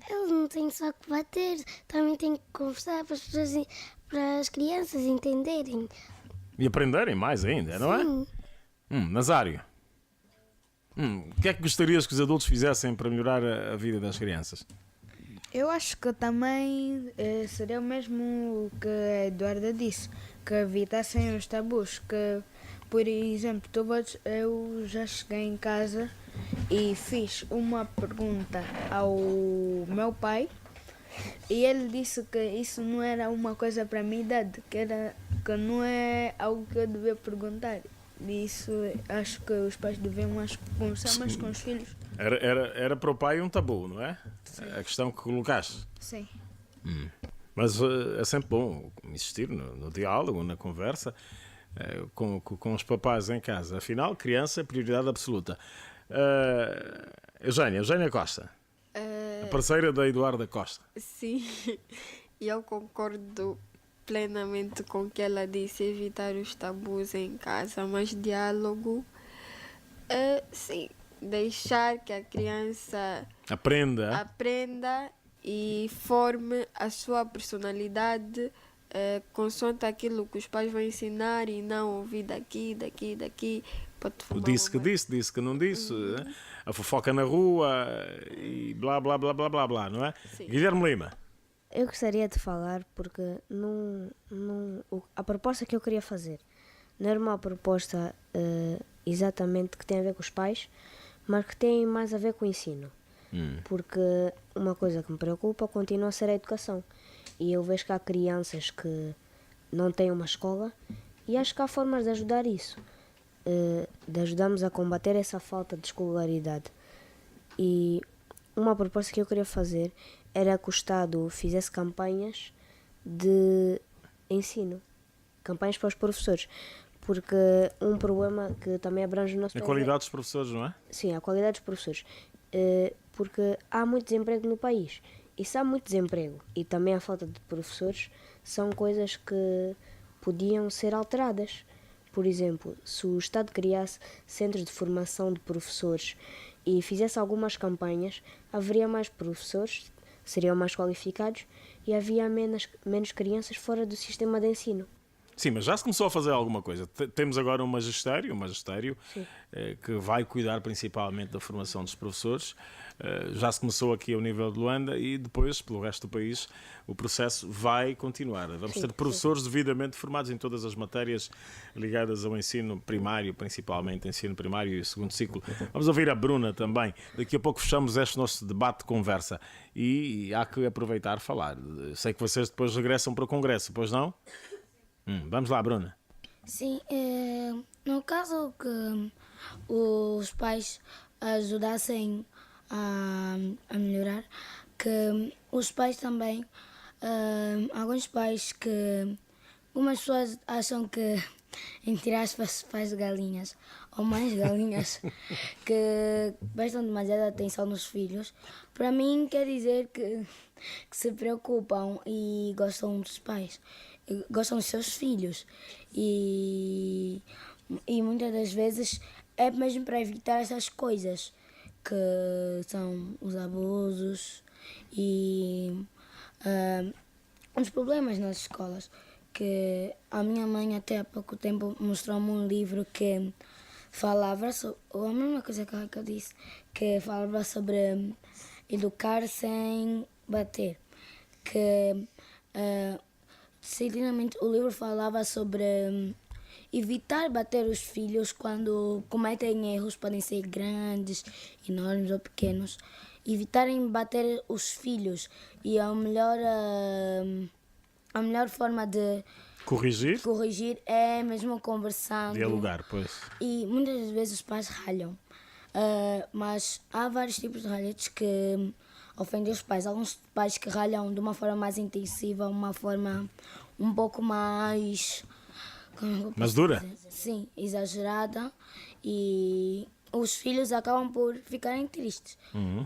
eles não têm só que bater, também têm que conversar para as crianças entenderem. E aprenderem mais ainda, não é? Nazário, o que é que gostarias que os adultos fizessem para melhorar a vida das crianças? Eu acho que também seria o mesmo o que a Eduarda disse, que evitassem os tabus, que, por exemplo, eu já cheguei em casa e fiz uma pergunta ao meu pai E ele disse que isso não era uma coisa para a minha idade, que não é algo que eu devia perguntar. E isso acho que os pais deviam conversar mais com os filhos. Era para o pai um tabu, não é? Sim. A questão que colocaste. Sim. Mas é sempre bom insistir no diálogo, na conversa com os papás em casa. Afinal, criança é prioridade absoluta. Eugénia Costa, a parceira da Eduarda Costa. Sim, eu concordo plenamente com o que ela disse, evitar os tabus em casa, mas diálogo, sim, deixar que a criança aprenda e forme a sua personalidade consoante aquilo que os pais vão ensinar e não ouvir daqui. Disse que não disse, a fofoca na rua e blá blá blá blá blá blá, não é? Sim. Guilherme Lima. Eu gostaria de falar porque a proposta que eu queria fazer não era uma proposta exatamente que tem a ver com os pais, mas que tem mais a ver com o ensino. Porque uma coisa que me preocupa continua a ser a educação. E eu vejo que há crianças que não têm uma escola e acho que há formas de ajudar isso. De ajudarmos a combater essa falta de escolaridade. E uma proposta que eu queria fazer era que o Estado fizesse campanhas de ensino, campanhas para os professores, porque um problema que também abrange o nosso país... A qualidade dos professores, não é? Sim, a qualidade dos professores, porque há muito desemprego no país, e se há muito desemprego e também a falta de professores, são coisas que podiam ser alteradas. Por exemplo, se o Estado criasse centros de formação de professores e fizesse algumas campanhas, haveria mais professores, seriam mais qualificados e havia menos crianças fora do sistema de ensino. Sim, mas já se começou a fazer alguma coisa. Temos agora um magistério que vai cuidar principalmente da formação dos professores. Já se começou aqui ao nível de Luanda e depois, pelo resto do país, o processo vai continuar. Vamos ter professores devidamente formados em todas as matérias ligadas ao ensino primário, principalmente ensino primário e segundo ciclo. Vamos ouvir a Bruna também. Daqui a pouco fechamos este nosso debate de conversa e há que aproveitar e falar. Sei que vocês depois regressam para o Congresso, pois não? Vamos lá, Bruna. Sim, no caso que os pais ajudassem a melhorar, que os pais também, alguns pais que algumas pessoas acham que, entre aspas, pais galinhas ou mães galinhas que prestam demasiada atenção nos filhos, para mim quer dizer que se preocupam e gostam dos pais. Gostam dos seus filhos e muitas das vezes é mesmo para evitar essas coisas que são os abusos e os problemas nas escolas, que a minha mãe até há pouco tempo mostrou-me um livro que falava sobre a mesma coisa que eu disse, que falava sobre educar sem bater, que decididamente o livro falava sobre evitar bater os filhos quando cometem erros, podem ser grandes, enormes ou pequenos. Evitarem bater os filhos e a melhor forma de corrigir é mesmo conversando. Dialogar, pois. E muitas vezes os pais ralham, mas há vários tipos de ralhetes que ofendem os pais. Alguns pais que ralham de uma forma mais intensiva, uma forma um pouco mais... mais dura? Sim, exagerada, e os filhos acabam por ficarem tristes.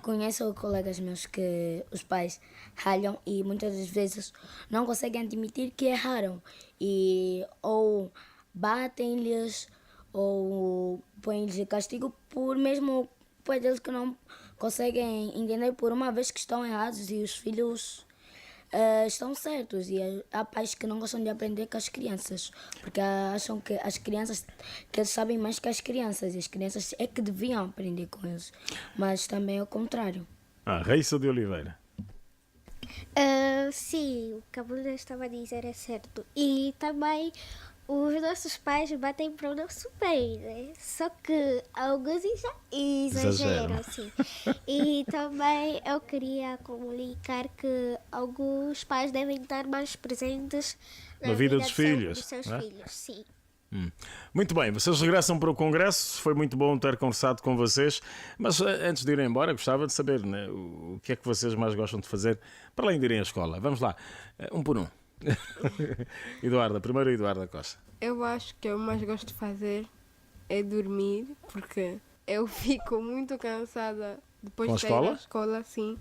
Conheço colegas meus que os pais ralham e muitas das vezes não conseguem admitir que erraram e ou batem-lhes ou põem-lhes de castigo por mesmo pais deles que não conseguem entender por uma vez que estão errados e os filhos estão certos. E há pais que não gostam de aprender com as crianças porque acham que as crianças que eles sabem mais que as crianças e as crianças é que deviam aprender com eles, mas também é o contrário. Raíssa de Oliveira. Sim, o que a Bruna estava a dizer é certo. E também os nossos pais batem para o nosso bem, né? Só que alguns exageram, assim. E também eu queria comunicar que alguns pais devem estar mais presentes na vida dos filhos. filhos. Dos seus filhos, sim. Muito bem, vocês regressam para o Congresso, foi muito bom ter conversado com vocês, mas antes de irem embora gostava de saber, né, o que é que vocês mais gostam de fazer para além de irem à escola. Vamos lá, um por um. Eduarda, primeiro Eduarda Costa. Eu acho que eu mais gosto de fazer é dormir, porque eu fico muito cansada depois de sair da escola, sim.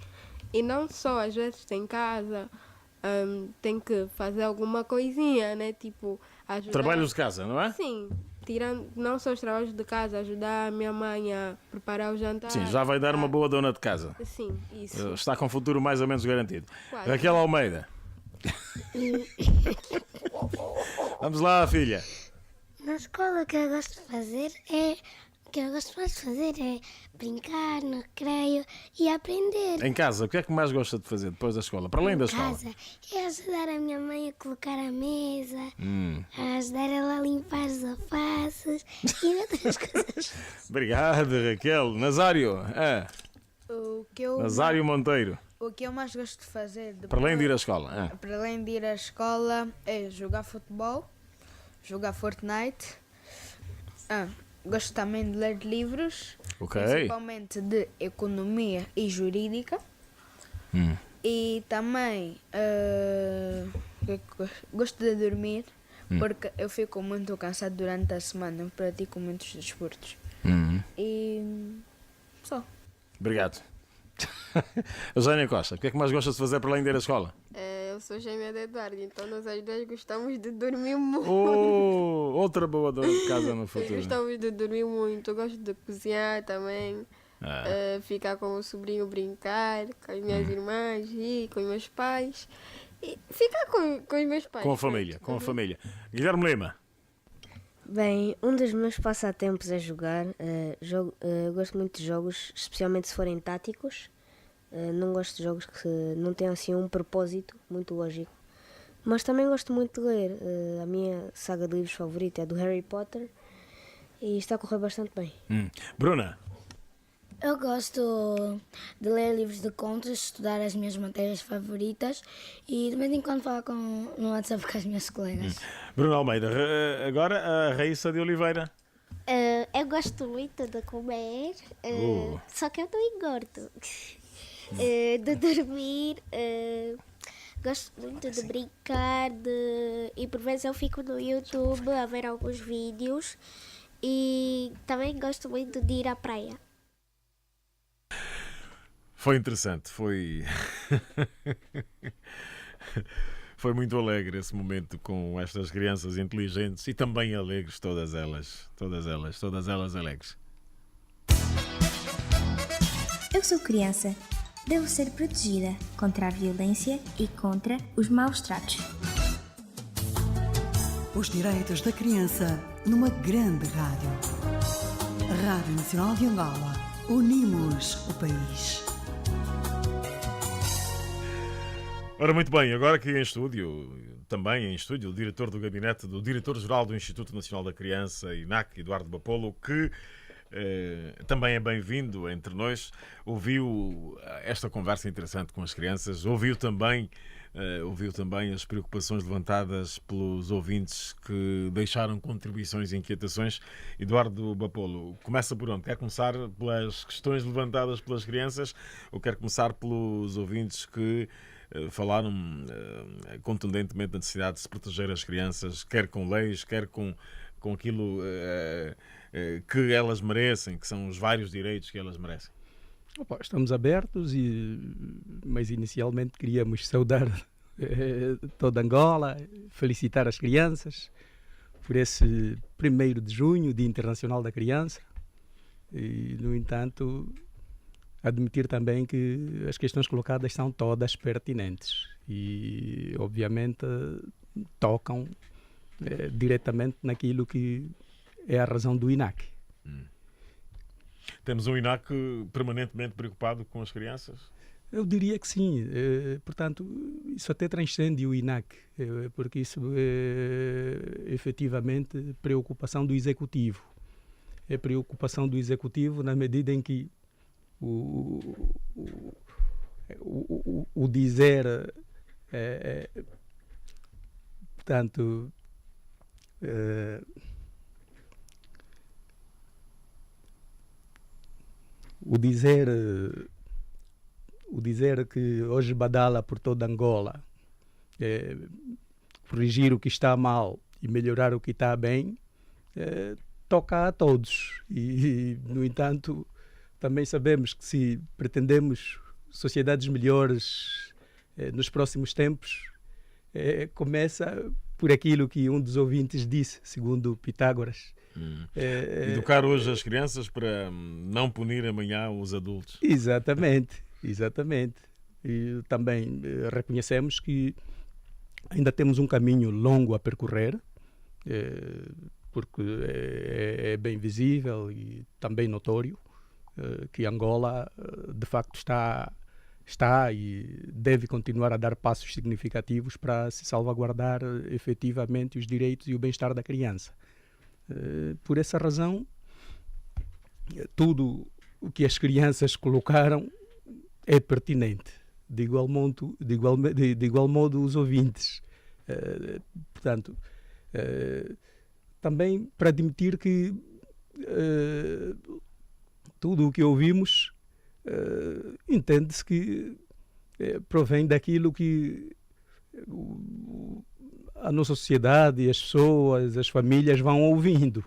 E não só, às vezes em casa, tem que fazer alguma coisinha, né? Tipo, ajudar... Trabalhos de casa, não é? Sim, tirando não só os trabalhos de casa, ajudar a minha mãe a preparar o jantar. Sim, já vai dar uma boa dona de casa. Sim, isso. Está com o futuro mais ou menos garantido. Quase. Raquel Almeida. Vamos lá, filha. Na escola o que eu gosto de fazer é brincar no recreio e aprender. Em casa, o que é que mais gosta de fazer depois da escola? Para além da escola? Em casa é ajudar a minha mãe a colocar a mesa, a ajudar ela a limpar os alfaces e outras coisas. Obrigado, Raquel. Nazário. Nazário Monteiro. O que eu mais gosto de fazer para além de ir à escola? Para além de ir à escola é jogar futebol, jogar Fortnite. Gosto também de ler livros, principalmente de economia e jurídica. E também gosto de dormir, porque eu fico muito cansado durante a semana. Eu pratico muitos desportos. E só. Obrigado. Eugénia Costa, o que é que mais gostas de fazer para além de ir à escola? Eu sou gêmea de Eduardo, então nós as duas gostamos de dormir muito. Outra boa dona de casa no futuro. Gostamos de dormir muito, eu gosto de cozinhar também, ficar com o sobrinho, brincar, com as minhas irmãs e com os meus pais. E ficar com os meus pais. Com a família, com a família. Guilherme Lima. Bem, um dos meus passatempos é jogar. Eu gosto muito de jogos, especialmente se forem táticos. Não gosto de jogos que não tenham assim um propósito muito lógico. Mas também gosto muito de ler. A minha saga de livros favorita é do Harry Potter e está a correr bastante bem. Bruna? Eu gosto de ler livros de contos, estudar as minhas matérias favoritas e de vez em quando falar no WhatsApp com as minhas colegas. Bruna Almeida, agora a Raíssa de Oliveira. Eu gosto muito de comer, só que eu não engordo. De dormir, gosto muito de brincar e por vezes eu fico no YouTube a ver alguns vídeos e também gosto muito de ir à praia. Foi interessante, foi muito alegre esse momento com estas crianças inteligentes e também alegres, todas elas alegres. Eu sou criança. Devo ser protegida contra a violência e contra os maus tratos. Os direitos da criança numa grande rádio. Rádio Nacional de Angola. Unimos o país. Ora, muito bem, agora aqui em estúdio, o diretor do gabinete do Diretor-Geral do Instituto Nacional da Criança, INAC, Eduardo Bapolo, que também é bem-vindo entre nós, ouviu esta conversa interessante com as crianças, ouviu também as preocupações levantadas pelos ouvintes que deixaram contribuições e inquietações. Eduardo Bapolo, começa por onde? Quer começar pelas questões levantadas pelas crianças ou quer começar pelos ouvintes que falaram contundentemente da necessidade de se proteger as crianças, quer com leis, quer com aquilo que elas merecem, que são os vários direitos que elas merecem? Estamos abertos, mas inicialmente queríamos saudar toda Angola, felicitar as crianças por esse 1º de junho, Dia Internacional da Criança, e, no entanto, admitir também que as questões colocadas são todas pertinentes e, obviamente, tocam diretamente naquilo que é a razão do INAC. Temos um INAC permanentemente preocupado com as crianças? Eu diria que sim. Portanto, isso até transcende o INAC, porque isso é efetivamente preocupação do Executivo. É preocupação do Executivo na medida em que o dizer, portanto, o dizer que hoje badala por toda Angola, corrigir o que está mal e melhorar o que está bem, toca a todos. E, no entanto, também sabemos que se pretendemos sociedades melhores nos próximos tempos, começa por aquilo que um dos ouvintes disse, segundo Pitágoras. Educar hoje as crianças para não punir amanhã os adultos. Exatamente. E também reconhecemos que ainda temos um caminho longo a percorrer, porque é bem visível e também notório que Angola de facto está e deve continuar a dar passos significativos para se salvaguardar efetivamente os direitos e o bem-estar da criança. Por essa razão, tudo o que as crianças colocaram é pertinente, de igual modo os ouvintes. Portanto, também para admitir que tudo o que ouvimos entende-se que provém daquilo que a nossa sociedade, as pessoas, as famílias vão ouvindo.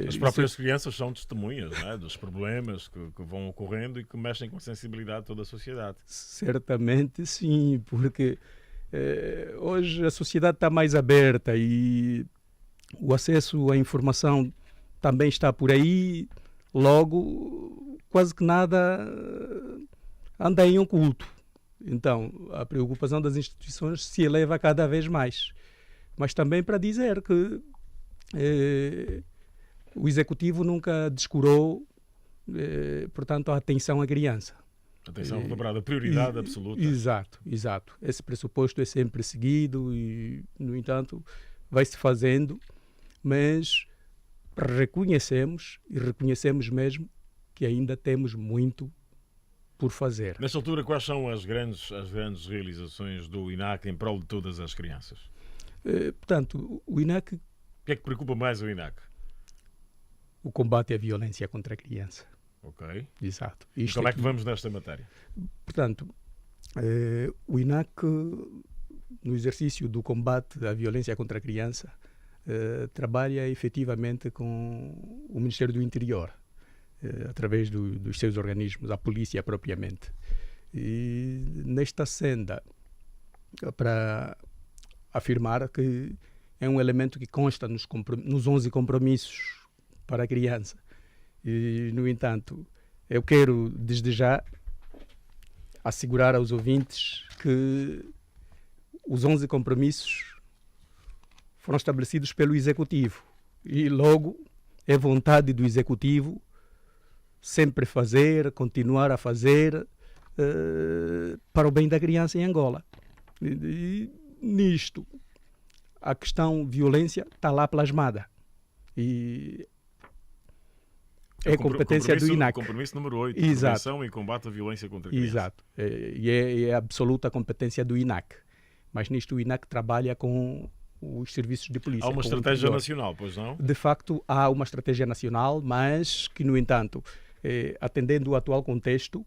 As próprias crianças são testemunhas, não é? Dos problemas que vão ocorrendo e que mexem com a sensibilidade de toda a sociedade. Certamente sim, porque hoje a sociedade está mais aberta e o acesso à informação também está por aí, logo quase que nada anda em oculto. Então, a preocupação das instituições se eleva cada vez mais. Mas também para dizer que o Executivo nunca descurou, portanto, a atenção à criança. Atenção redobrada, prioridade absoluta. Exato. Esse pressuposto é sempre seguido e, no entanto, vai-se fazendo, mas reconhecemos mesmo que ainda temos muito por fazer. Nesta altura, quais são as grandes realizações do INAC em prol de todas as crianças? Portanto, o INAC... O que é que preocupa mais o INAC? O combate à violência contra a criança. Ok. Exato. E como é que vamos nesta matéria? Portanto, o INAC, no exercício do combate à violência contra a criança, trabalha efetivamente com o Ministério do Interior, através dos seus organismos, a polícia propriamente. E nesta senda, para afirmar que é um elemento que consta nos 11 compromissos para a criança. E, no entanto, eu quero, desde já, assegurar aos ouvintes que os 11 compromissos foram estabelecidos pelo Executivo e, logo, é vontade do Executivo sempre fazer, continuar a fazer para o bem da criança em Angola. E nisto, a questão violência está lá plasmada. E é competência do INAC. Compromisso número 8, prevenção e combate à violência contra a criança. Exato. E é absoluta competência do INAC. Mas nisto o INAC trabalha com os serviços de polícia. Há uma estratégia nacional, pois não? De facto, há uma estratégia nacional, mas que, no entanto, atendendo o atual contexto,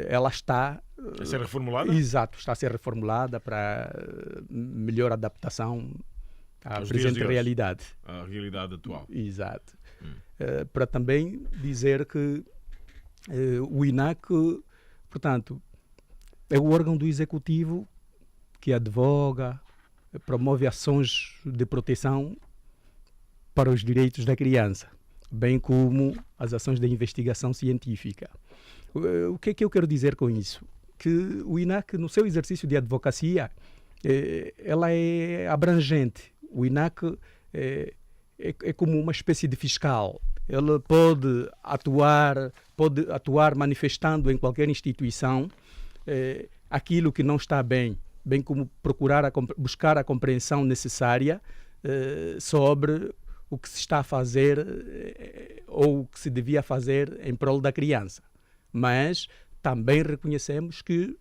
ela está a ser reformulada? Exato, está a ser reformulada para melhor adaptação à presente realidade. À realidade atual. Exato. Para também dizer que o INAC, portanto, é o órgão do Executivo que advoga, promove ações de proteção para os direitos da criança, bem como as ações de investigação científica. O que é que eu quero dizer com isso? Que o INAC, no seu exercício de advocacia, ela é abrangente. O INAC é como uma espécie de fiscal. ele pode atuar manifestando em qualquer instituição aquilo que não está bem como buscar a compreensão necessária sobre o que se está a fazer ou o que se devia fazer em prol da criança. Mas também reconhecemos que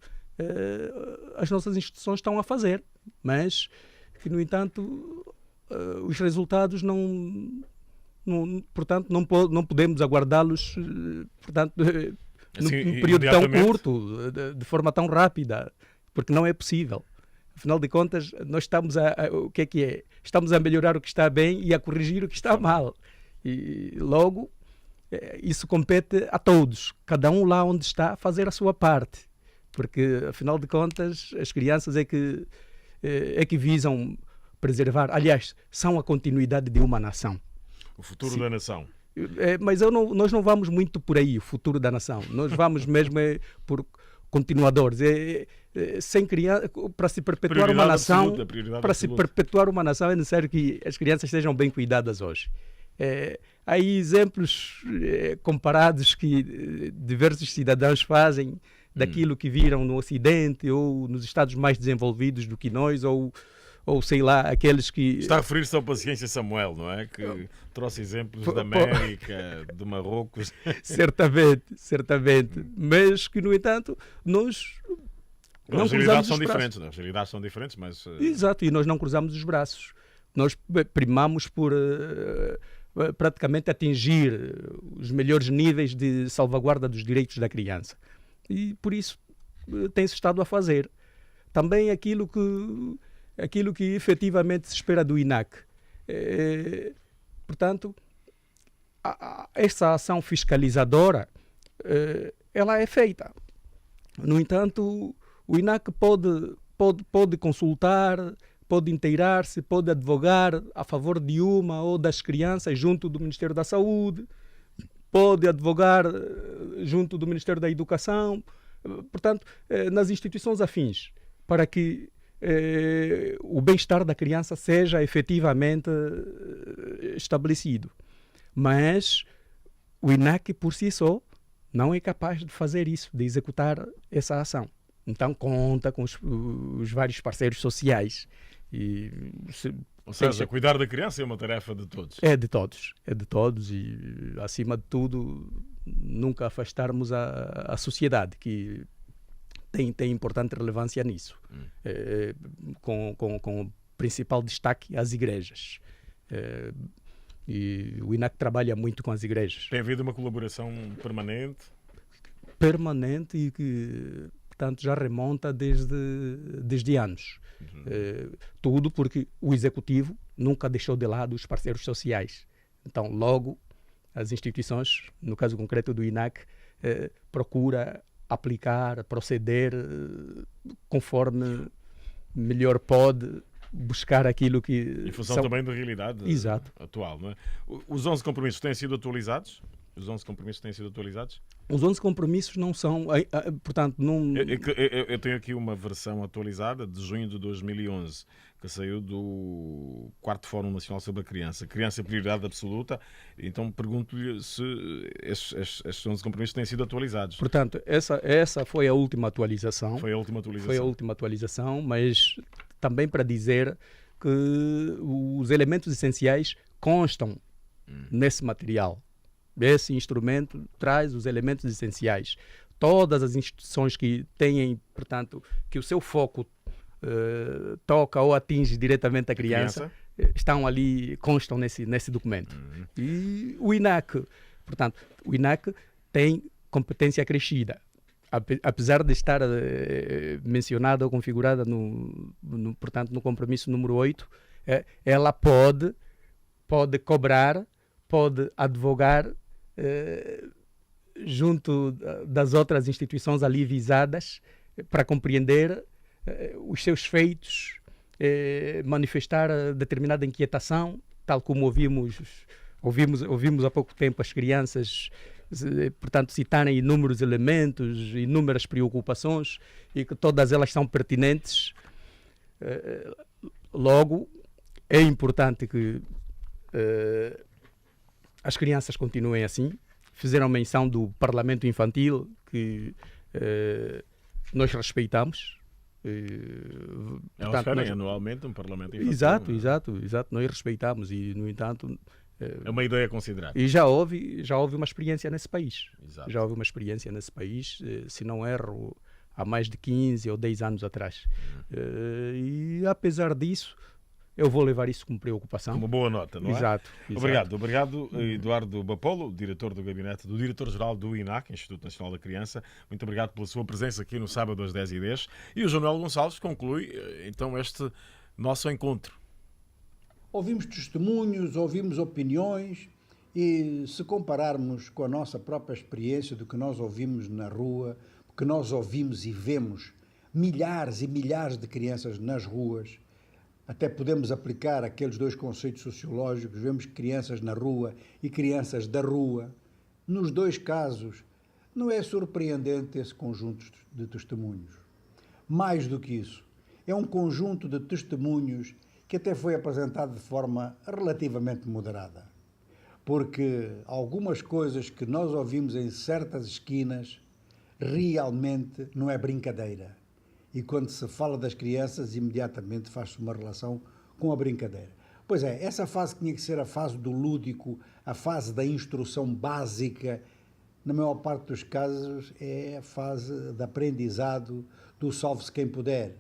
as nossas instituições estão a fazer, mas que, no entanto, os resultados portanto, não podemos aguardá-los, portanto, num período tão curto, de forma tão rápida, porque não é possível. Afinal de contas, nós estamos o que é? Estamos a melhorar o que está bem e a corrigir o que está mal. E logo, isso compete a todos, cada um lá onde está, a fazer a sua parte. Porque, afinal de contas, as crianças é que visam preservar, aliás, são a continuidade de uma nação. O futuro da nação. Mas nós não vamos muito por aí, o futuro da nação. Nós vamos mesmo por continuadores. Sem criança, para se perpetuar uma nação, se perpetuar uma nação é necessário que as crianças sejam bem cuidadas hoje. Há exemplos comparados que diversos cidadãos fazem daquilo que viram no Ocidente ou nos Estados mais desenvolvidos do que nós, ou sei lá, aqueles que... Está a referir-se ao Paciência Samuel, não é? Que trouxe exemplos da América, de Marrocos. Certamente. Mas que, no entanto, nós... As realidades são diferentes, mas... Exato, e nós não cruzamos os braços. Nós primamos por praticamente atingir os melhores níveis de salvaguarda dos direitos da criança. E por isso tem-se estado a fazer. Também aquilo que efetivamente se espera do INAC. Portanto, essa ação fiscalizadora, ela é feita. No entanto, o INAC pode consultar, pode inteirar-se, pode advogar a favor de uma ou das crianças junto do Ministério da Saúde, pode advogar junto do Ministério da Educação, portanto, nas instituições afins, para que o bem-estar da criança seja efetivamente estabelecido. Mas o INAC, por si só, não é capaz de fazer isso, de executar essa ação. Então conta com os vários parceiros sociais. Ou seja, cuidar da criança é uma tarefa de todos. É de todos e, acima de tudo, nunca afastarmos a sociedade, que tem importante relevância nisso. Com principal destaque às igrejas. E o INAC trabalha muito com as igrejas. Tem havido uma colaboração permanente? Permanente e que, portanto, já remonta desde anos. Tudo porque o Executivo nunca deixou de lado os parceiros sociais. Então, logo, as instituições, no caso concreto do INAC, procura aplicar, proceder conforme melhor pode, buscar aquilo que... Em função também da realidade atual, não é? Os 11 compromissos têm sido atualizados? Os 11 compromissos não são... portanto, não... Eu tenho aqui uma versão atualizada de junho de 2011, que saiu do 4º Fórum Nacional sobre a Criança. Criança é prioridade absoluta. Então pergunto-lhe se estes 11 compromissos têm sido atualizados. Portanto, essa foi a última atualização. Foi a última atualização, mas também para dizer que os elementos essenciais constam nesse material. Esse instrumento traz os elementos essenciais. Todas as instituições que têm, portanto, que o seu foco toca ou atinge diretamente a criança, estão ali, constam nesse documento. E o INAC, portanto, o INAC tem competência acrescida. Apesar de estar mencionada ou configurada portanto, no compromisso número 8, ela pode cobrar, pode advogar junto das outras instituições ali visadas para compreender os seus feitos, manifestar determinada inquietação, tal como ouvimos há pouco tempo as crianças, portanto, citarem inúmeros elementos, inúmeras preocupações, e que todas elas são pertinentes. Logo, é importante que as crianças continuem assim. Fizeram menção do Parlamento Infantil, que nós respeitamos. Elas querem anualmente um Parlamento Infantil. Exato. Nós respeitamos e, no entanto... é uma ideia a considerar. E já houve uma experiência nesse país. Exato. Já houve uma experiência nesse país, se não erro, há mais de 15 ou 10 anos atrás. E apesar disso, eu vou levar isso como preocupação. Uma boa nota, não é? Exato. Obrigado, Eduardo Bapolo, diretor do gabinete do diretor-geral do INAC, Instituto Nacional da Criança. Muito obrigado pela sua presença aqui no sábado às 10h10. E o João Manuel Gonçalves conclui, então, este nosso encontro. Ouvimos testemunhos, ouvimos opiniões e, se compararmos com a nossa própria experiência do que nós ouvimos na rua, que nós ouvimos e vemos milhares e milhares de crianças nas ruas, até podemos aplicar aqueles dois conceitos sociológicos, vemos crianças na rua e crianças da rua. Nos dois casos, não é surpreendente esse conjunto de testemunhos. Mais do que isso, é um conjunto de testemunhos que até foi apresentado de forma relativamente moderada. Porque algumas coisas que nós ouvimos em certas esquinas realmente não é brincadeira. E quando se fala das crianças, imediatamente faz-se uma relação com a brincadeira. Pois é, essa fase tinha que ser a fase do lúdico, a fase da instrução básica. Na maior parte dos casos é a fase de aprendizado, do salve-se quem puder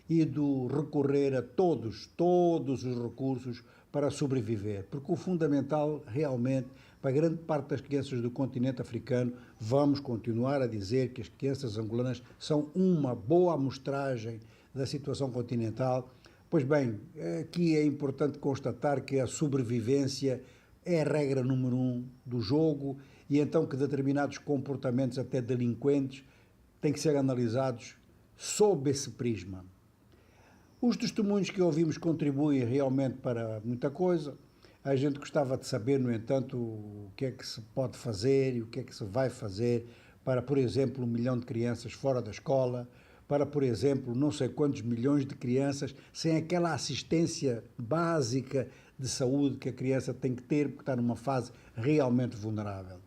e do recorrer a todos os recursos para sobreviver. Porque o fundamental, realmente, para grande parte das crianças do continente africano, vamos continuar a dizer que as crianças angolanas são uma boa amostragem da situação continental. Pois bem, aqui é importante constatar que a sobrevivência é a regra número 1 do jogo e então que determinados comportamentos, até delinquentes, têm que ser analisados sob esse prisma. Os testemunhos que ouvimos contribuem realmente para muita coisa. A gente gostava de saber, no entanto, o que é que se pode fazer e o que é que se vai fazer para, por exemplo, 1 milhão de crianças fora da escola, para, por exemplo, não sei quantos milhões de crianças sem aquela assistência básica de saúde que a criança tem que ter, porque está numa fase realmente vulnerável.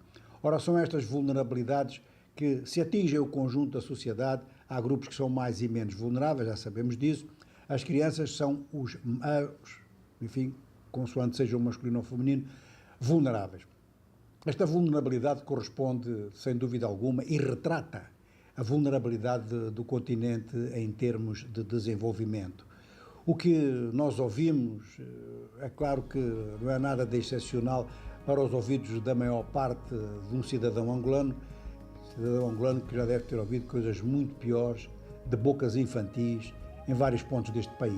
Ora, são estas vulnerabilidades que, se atingem o conjunto da sociedade, há grupos que são mais e menos vulneráveis, já sabemos disso. As crianças são enfim, consoante seja o masculino ou feminino, vulneráveis. Esta vulnerabilidade corresponde, sem dúvida alguma, e retrata a vulnerabilidade do continente em termos de desenvolvimento. O que nós ouvimos, é claro que não é nada de excepcional para os ouvidos da maior parte de um cidadão angolano que já deve ter ouvido coisas muito piores, de bocas infantis, em vários pontos deste país.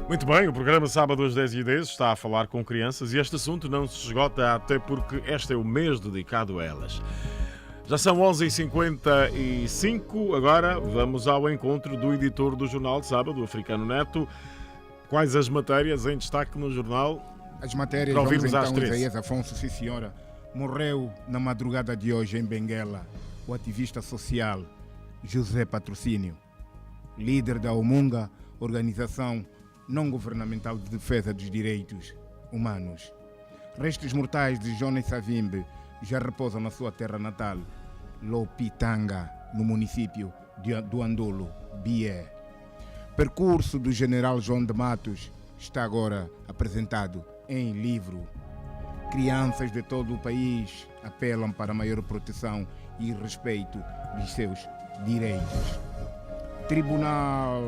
Muito bem, o programa Sábado às 10h10 está a falar com crianças e este assunto não se esgota, até porque este é o mês dedicado a elas. Já são 11h55, agora vamos ao encontro do editor do Jornal de Sábado, Africano Neto. Quais as matérias em destaque no jornal? As matérias, para vamos ouvirmos então, às 13. Isaías Afonso, sim senhora. Morreu na madrugada de hoje em Benguela o ativista social José Patrocínio, líder da Omunga, organização não governamental de defesa dos direitos humanos. Restos mortais de Jonas Savimbe já repousam na sua terra natal, Lopitanga, no município do Andolo, Bié. Percurso do general João de Matos está agora apresentado em livro. Crianças de todo o país apelam para maior proteção e respeito dos seus direitos. Tribunal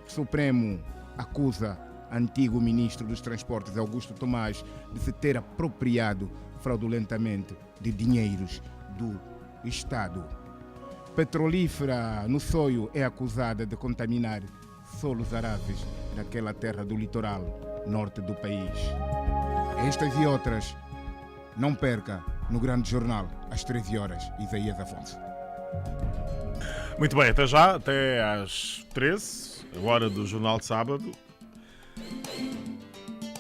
Supremo acusa antigo ministro dos Transportes, Augusto Tomás, de se ter apropriado fraudulentamente de dinheiros do Estado. Petrolífera no Soio é acusada de contaminar solos aráveis naquela terra do litoral norte do país. Estas e outras, não perca no Grande Jornal, às 13 horas, Isaías Afonso. Muito bem, até já, até às 13, a hora do Jornal de Sábado.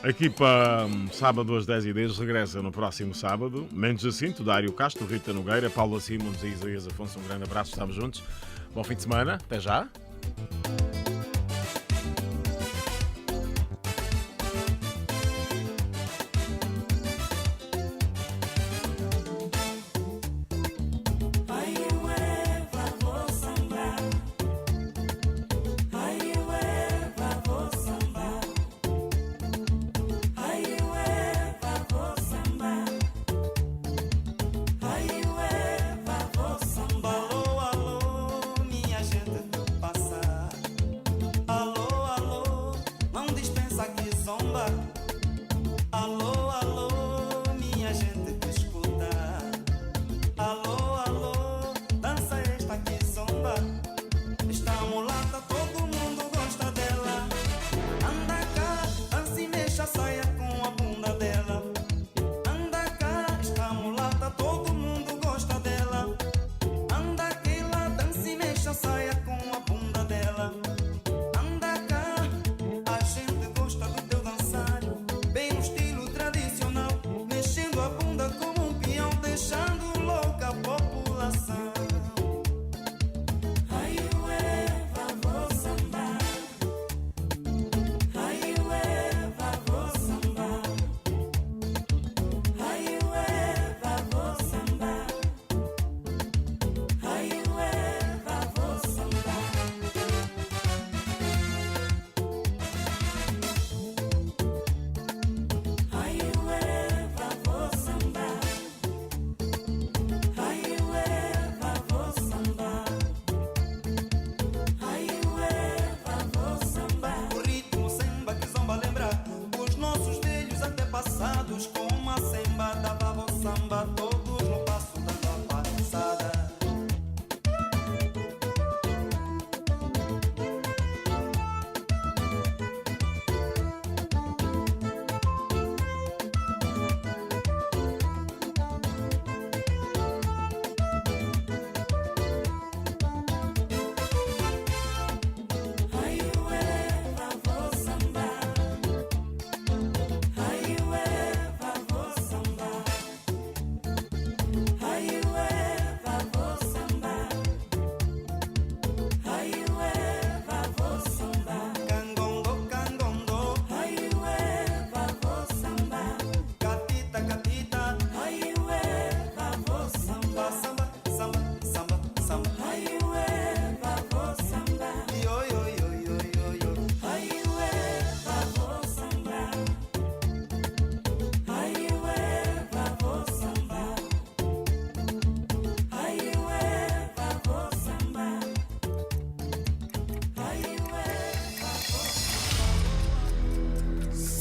A equipa Sábado às 10h10 regressa no próximo sábado. Mendes Jacinto, Dário Castro, Rita Nogueira, Paula Simons e Isaías Afonso. Um grande abraço, estamos juntos. Bom fim de semana, até já.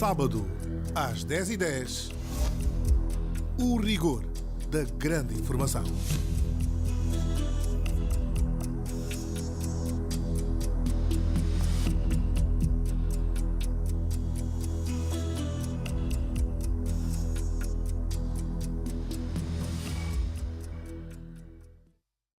Sábado, às 10h10, o rigor da grande informação.